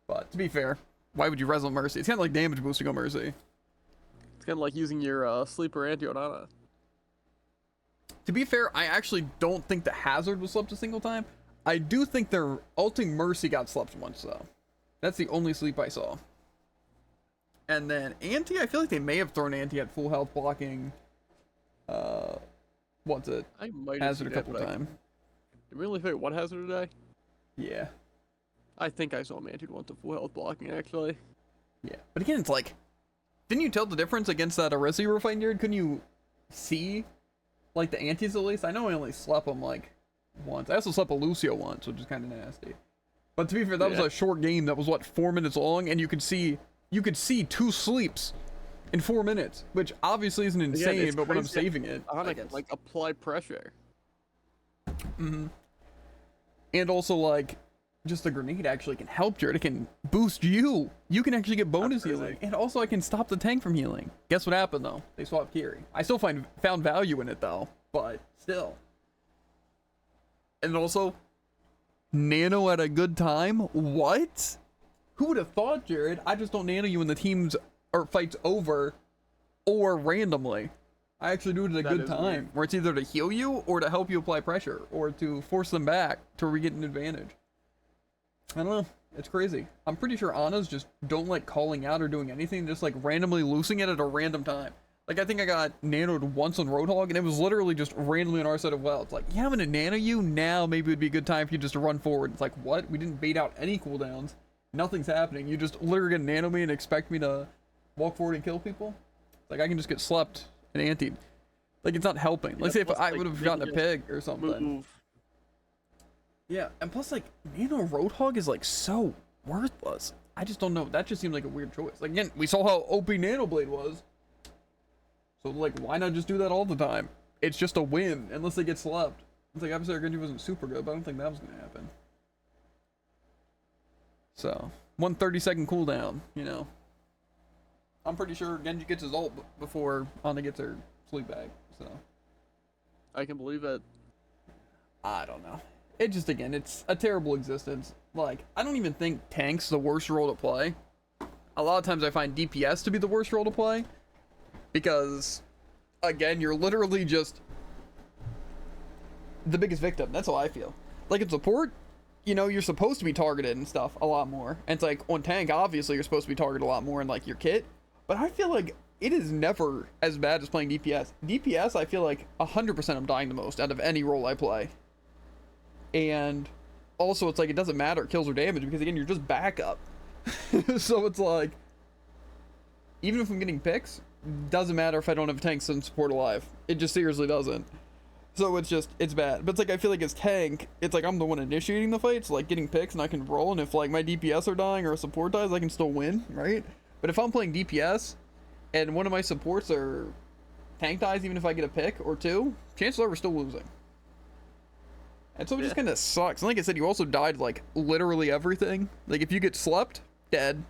But, to be fair, why would you res on Mercy? It's kind of like damage boosting on Mercy. It's kind of like using your sleeper anti on Ana. To be fair, I actually don't think the Hazard was slept a single time. I do think their ulting Mercy got slept once, though. That's the only sleep I saw. And then anti, I feel like they may have thrown anti at full health blocking. What's it? I might have Hazard a seen that, couple but times. Did we only fight one hazard today? Yeah. I think I saw Mantude want the full health blocking actually. Yeah. But again, it's like, didn't you tell the difference against that Arisa you were fighting, Jared? Couldn't you see, like, the antis at least? I know I only slept them, like, once. I also slept a Lucio once, which is kind of nasty. But to be fair, that was a short game that was, what, 4 minutes long? And you could see 2 sleeps in 4 minutes, which obviously isn't insane, but when I'm saving it, I guess. Like, apply pressure. Mm-hmm. And also, like, just the grenade actually can help, Jared. It can boost you. You can actually get bonus healing. And also, I can stop the tank from healing. Guess what happened, though? They swapped carry. I still found value in it, though. But still. And also, nano at a good time? What? Who would have thought, Jared? I just don't nano you when the team's or fight's over or randomly. I actually do it at a good time. Weird. Where it's either to heal you or to help you apply pressure or to force them back to re-get an advantage. I don't know. It's crazy. I'm pretty sure Annas just don't like calling out or doing anything, just like randomly losing it at a random time. Like I think I got nanoed once on Roadhog and it was literally just randomly on our side of well. It's like, yeah, I'm gonna nano you now. Maybe it would be a good time for you just to run forward. It's like, what? We didn't bait out any cooldowns. Nothing's happening. You just literally gonna nano me and expect me to walk forward and kill people? Like I can just get slept and antied. Like it's not helping. Let's say if I would have gotten a pig or something. Move. Yeah, and plus like Nano Roadhog is like so worthless. I just don't know. That just seemed like a weird choice. Like again, we saw how OP Nano Blade was. So like why not just do that all the time? It's just a win unless they get slept. It's like obviously our Genji wasn't super good, but I don't think that was gonna happen. So 130-second cooldown, you know. I'm pretty sure Genji gets his ult before Ana gets her sleep bag, so. I can believe it. I don't know. It just, again, it's a terrible existence. Like, I don't even think tank's the worst role to play. A lot of times I find DPS to be the worst role to play. Because, again, you're literally just the biggest victim. That's how I feel. Like, in support, you know, you're supposed to be targeted and stuff a lot more. And it's like, on tank, obviously, you're supposed to be targeted a lot more in, like, your kit. But I feel like it is never as bad as playing DPS. DPS, I feel like 100% I'm dying the most out of any role I play. And also, it's like, it doesn't matter kills or damage because, again, you're just backup. So it's like, even if I'm getting picks, doesn't matter if I don't have tanks and support alive. It just seriously doesn't. So it's just, it's bad. But it's like, I feel like as tank, it's like I'm the one initiating the fights, like getting picks and I can roll. And if like my DPS are dying or a support dies, I can still win, right? But if I'm playing DPS and one of my supports are tank dies, even if I get a pick or two, chances are we're still losing. And so it just kind of sucks. And like I said, you also died like literally everything. Like if you get slept, dead.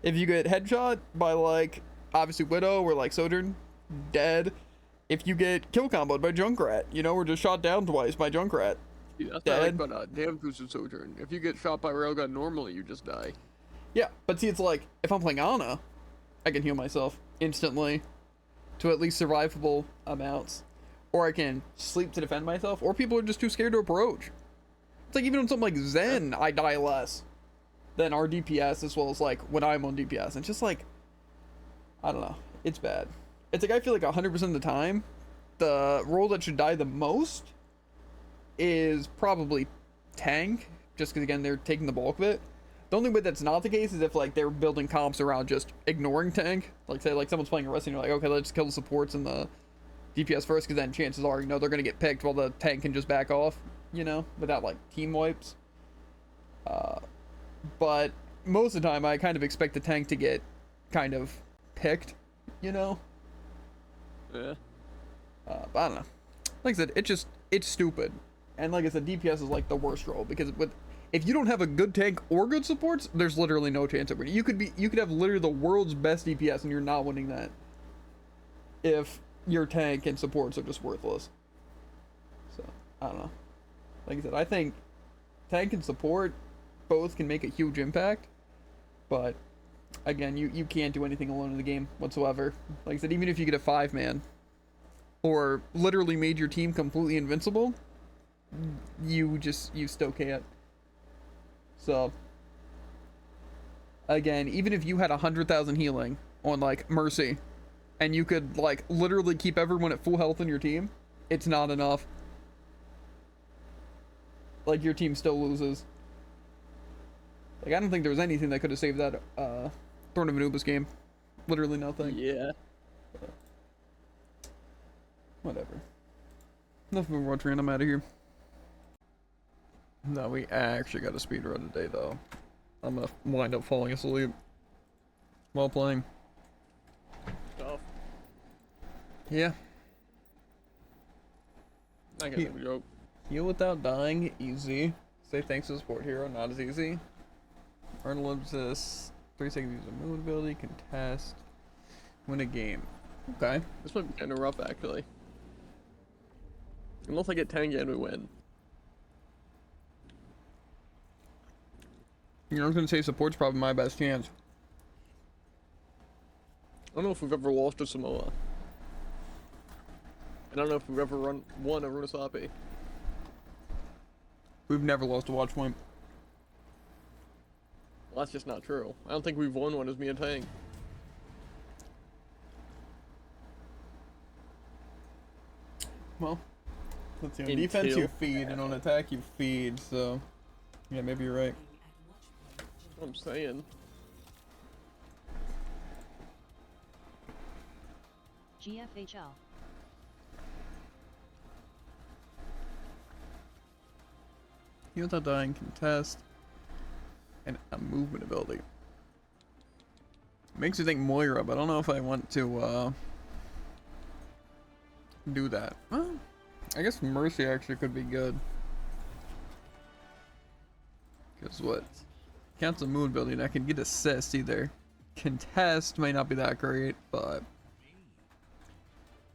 If you get headshot by like obviously Widow or like Sojourn, dead. If you get kill comboed by Junkrat, you know, or just shot down twice by Junkrat, yeah, that's dead. Not like, but damn goose and Sojourn. If you get shot by Railgun normally, you just die. Yeah, but see, it's like, if I'm playing Ana, I can heal myself instantly to at least survivable amounts. Or I can sleep to defend myself, or people are just too scared to approach. It's like, even on something like Zen, I die less than our DPS, as well as, like, when I'm on DPS. It's just like, I don't know. It's bad. It's like, I feel like 100% of the time, the role that should die the most is probably tank, just because, again, they're taking the bulk of it. The only way that's not the case is if, like, they're building comps around just ignoring tank. Like, say, like, someone's playing a wrestling, you're like, okay, let's kill the supports and the DPS first, because then chances are, you know, they're going to get picked while the tank can just back off, you know, without, like, team wipes. But most of the time, I kind of expect the tank to get kind of picked, you know? Yeah. But I don't know. Like I said, it's stupid. And like I said, DPS is, like, the worst role, because if you don't have a good tank or good supports, there's literally no chance of winning. You could have literally the world's best DPS and you're not winning that. If your tank and supports are just worthless. So, I don't know. Like I said, I think tank and support both can make a huge impact. But, again, you can't do anything alone in the game whatsoever. Like I said, even if you get a 5-man, or literally made your team completely invincible, you still can't. So, again, even if you had 100,000 healing, on like Mercy, and you could like literally keep everyone at full health in your team, it's not enough. Like your team still loses. Like I don't think there was anything that could have saved that Throne of Anubis game. Literally nothing. Yeah. Whatever. Enough of Overwatch rant, I'm out of here. No, we actually got a speedrun today though. I'm gonna wind up falling asleep while playing. Tough. Yeah. I can't have a joke. Heal without dying, easy. Say thanks to support hero, not as easy. Earn ellipsis, 3 seconds use a move ability, contest, win a game. Okay. This might be kind of rough, actually. Unless I get Tengen, we win. You know, I was gonna say support's probably my best chance. I don't know if we've ever lost to Samoa. I don't know if we've ever won a Runasapi. We've never lost a watch point. Well, that's just not true. I don't think we've won one as me and Tang. Well, let's see. On In defense two. you feed, and on attack you feed, so... Yeah, maybe you're right. That's what I'm saying. GFHL. Heal without dying, contest, and a movement ability. Makes you think Moira, but I don't know if I want to, do that. Well, I guess Mercy actually could be good. Because what? Counts a movement ability, and I can get assist either. Contest may not be that great, but...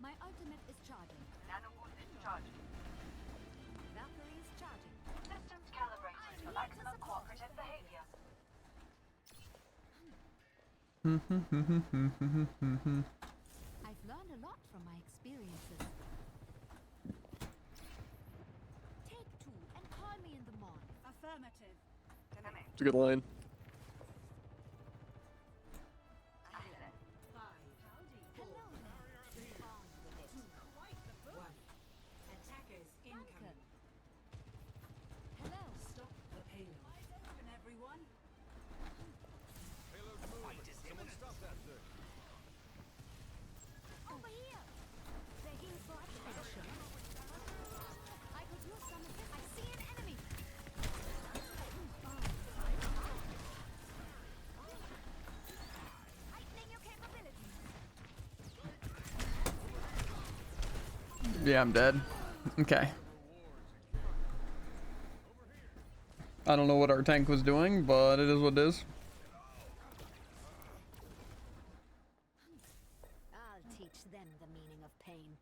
My ultimate is charging. Nanobot is charging. Valkyrie is charging. Systems calibrated for maximum cooperative behavior. I've learned a lot from my experiences. Take 2 and call me in the morning. Affirmative. It's a good line. Attackers incoming. Hello. Stop the payload. Everyone. Payload's moving. Someone stop that thing. Over here. Begging for attention. I could use some assist. I see an enemy. Heightening your capabilities. Yeah, I'm dead. Okay. I don't know what our tank was doing, but it is what it is. I'll teach them the meaning of pain.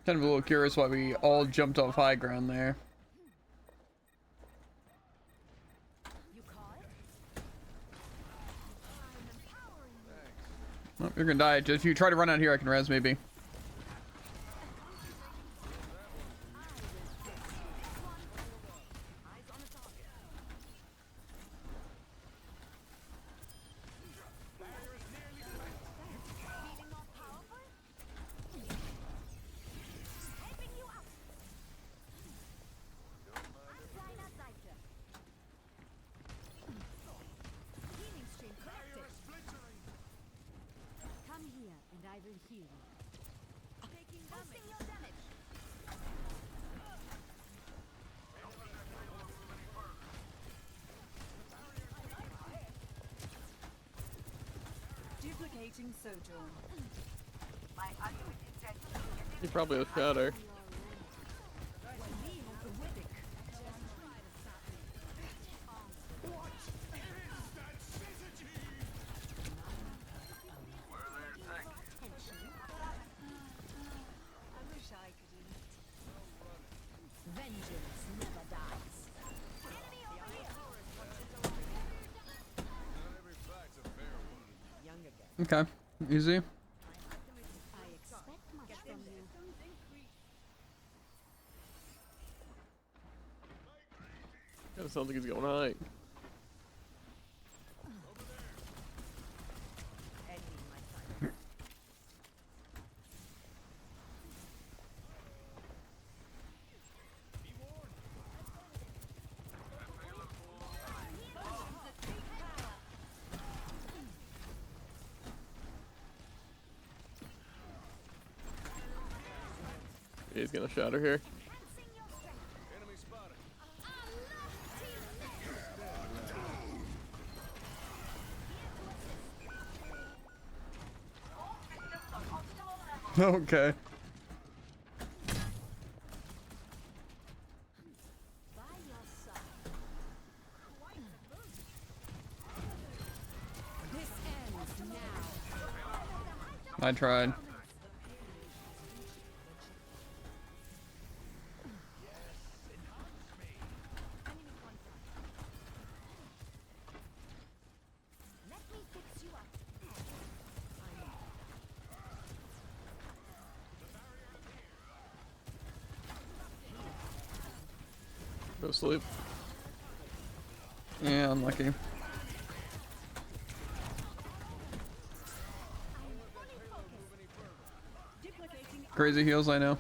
Kind of a little curious why we all jumped off high ground there. You call it? Oh, you're gonna die. If you try to run out here, I can res maybe. Eyes on a target. Feeling more powerful? Helping you out. Ein kleiner Seite. Healing stream collected. Come here and I will heal you. Taking damage. Your damage. Duplicating sojourn. My ultimate is ready. He probably has shatter. Vengeance never dies. Enemy over here. Not every fight's a fair one. Okay, easy. I expect much from you. That sounds like he's going high. He's gonna shatter here. Enemy spotted. Okay. I tried. Go sleep. Yeah, unlucky. Crazy heals, I know.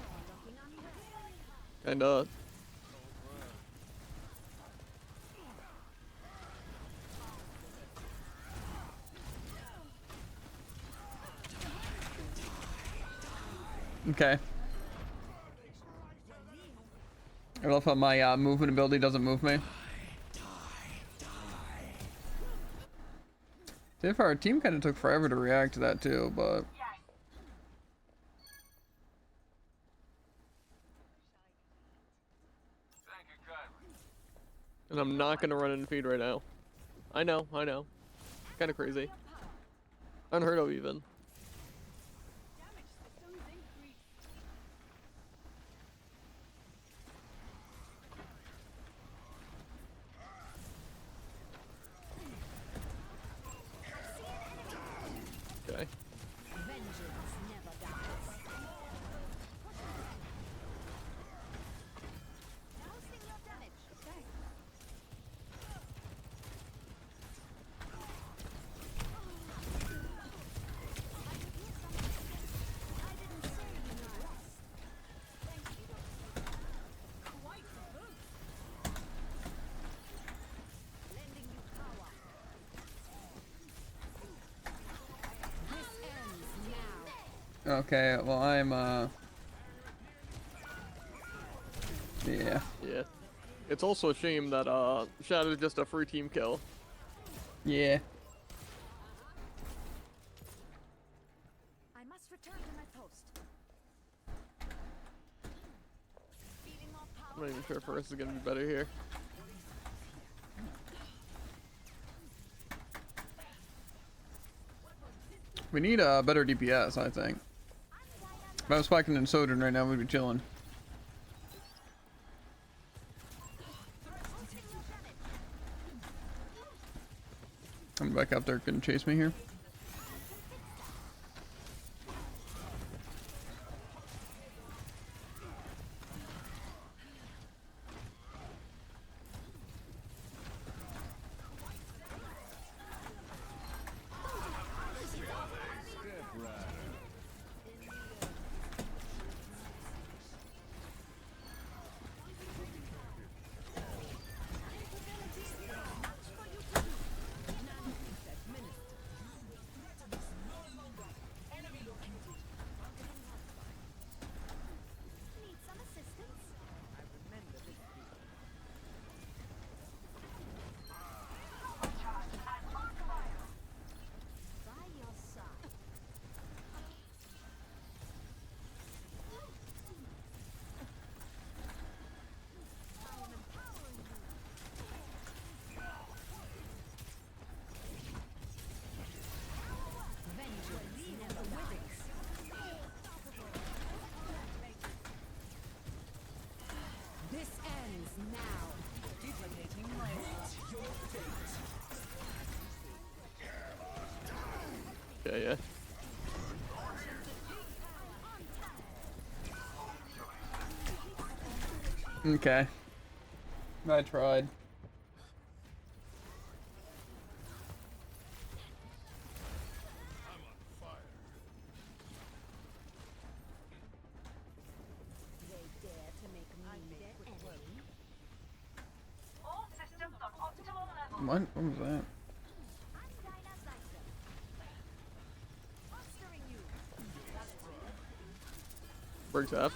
Kinda. Okay. I love how my movement ability doesn't move me. So far, our team kind of took forever to react to that too, but And I'm not gonna run in feed right now. I know. Kinda crazy. Unheard of even. Okay. okay. Well, I'm yeah. Yeah. It's also a shame that Shadow's just a free team kill. Yeah. I must return to my post. Feeling more I'm power. not even sure if First is gonna be better here. We need a better DPS, I think. If I was spiking in Sojourn right now, we'd be chilling. I'm back up there, couldn't chase me here. Need some assistance? By your side. I am empowering you. Vengeance never withers. This ends now. Duplicating my Okay, yeah. Okay. I tried. They dare to make me their enemy. All systems on optimal level. What was that? I'm Dinah Zeiser. Mastering you. Berg's half.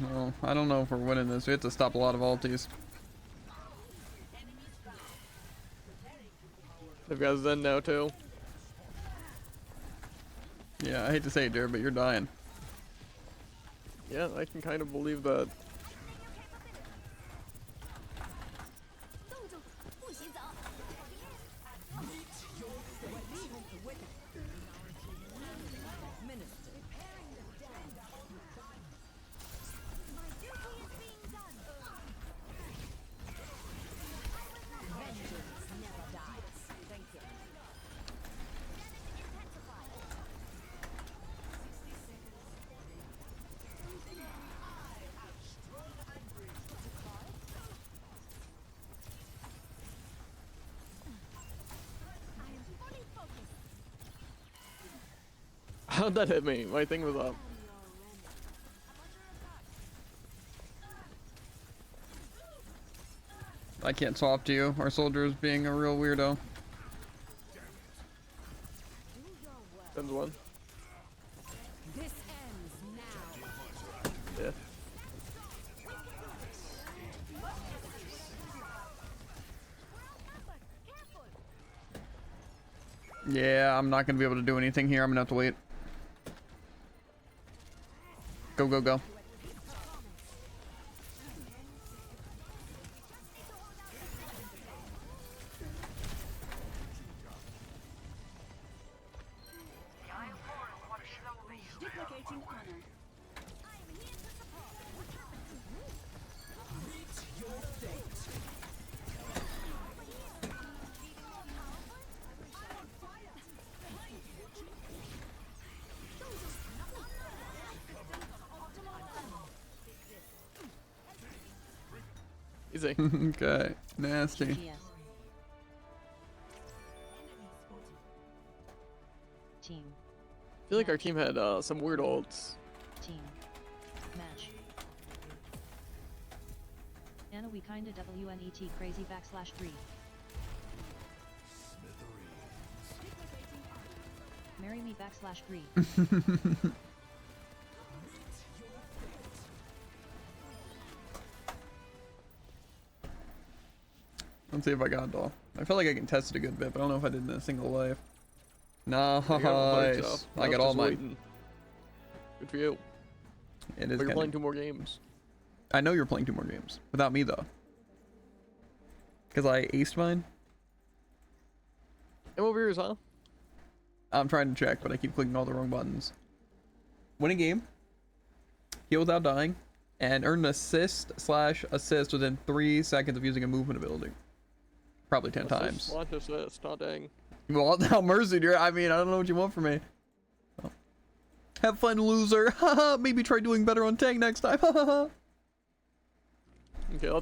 Well, I don't know if we're winning this. We have to stop a lot of ultis. They've got Zen now too. Yeah, I hate to say it, Jared, but you're dying. Yeah, I can kind of believe that. How'd that hit me? My thing was up. I can't swap to you. Our soldier is being a real weirdo. Zen's one. This ends now. Yeah. Yeah, I'm not gonna be able to do anything here. I'm gonna have to wait. Go, go, go. Duplicating honor. Easy. Okay, nasty. GGS. Team. I feel like our team had some weird ults. Team. Match. Anna we kinda WNET crazy /3. Marry me /3. Let's see if I got it all. I feel like I can test it a good bit, but I don't know if I did in a single life. Nice. You got a bunch up. I got was all just mine. waiting. Good for you. It is But you're kinda... playing 2 more games. I know you're playing 2 more games. Without me, though. Because I aced mine. I'm over yours, huh? I'm trying to check, but I keep clicking all the wrong buttons. Win a game. Heal without dying. And earn an assist/assist within 3 seconds of using a movement ability. Probably 10 times. Launch assist, not dang. Well, now mercy, dear. I mean, I don't know what you want from me. Well, have fun, loser. Haha. Maybe try doing better on tank next time. Haha. Okay, I'll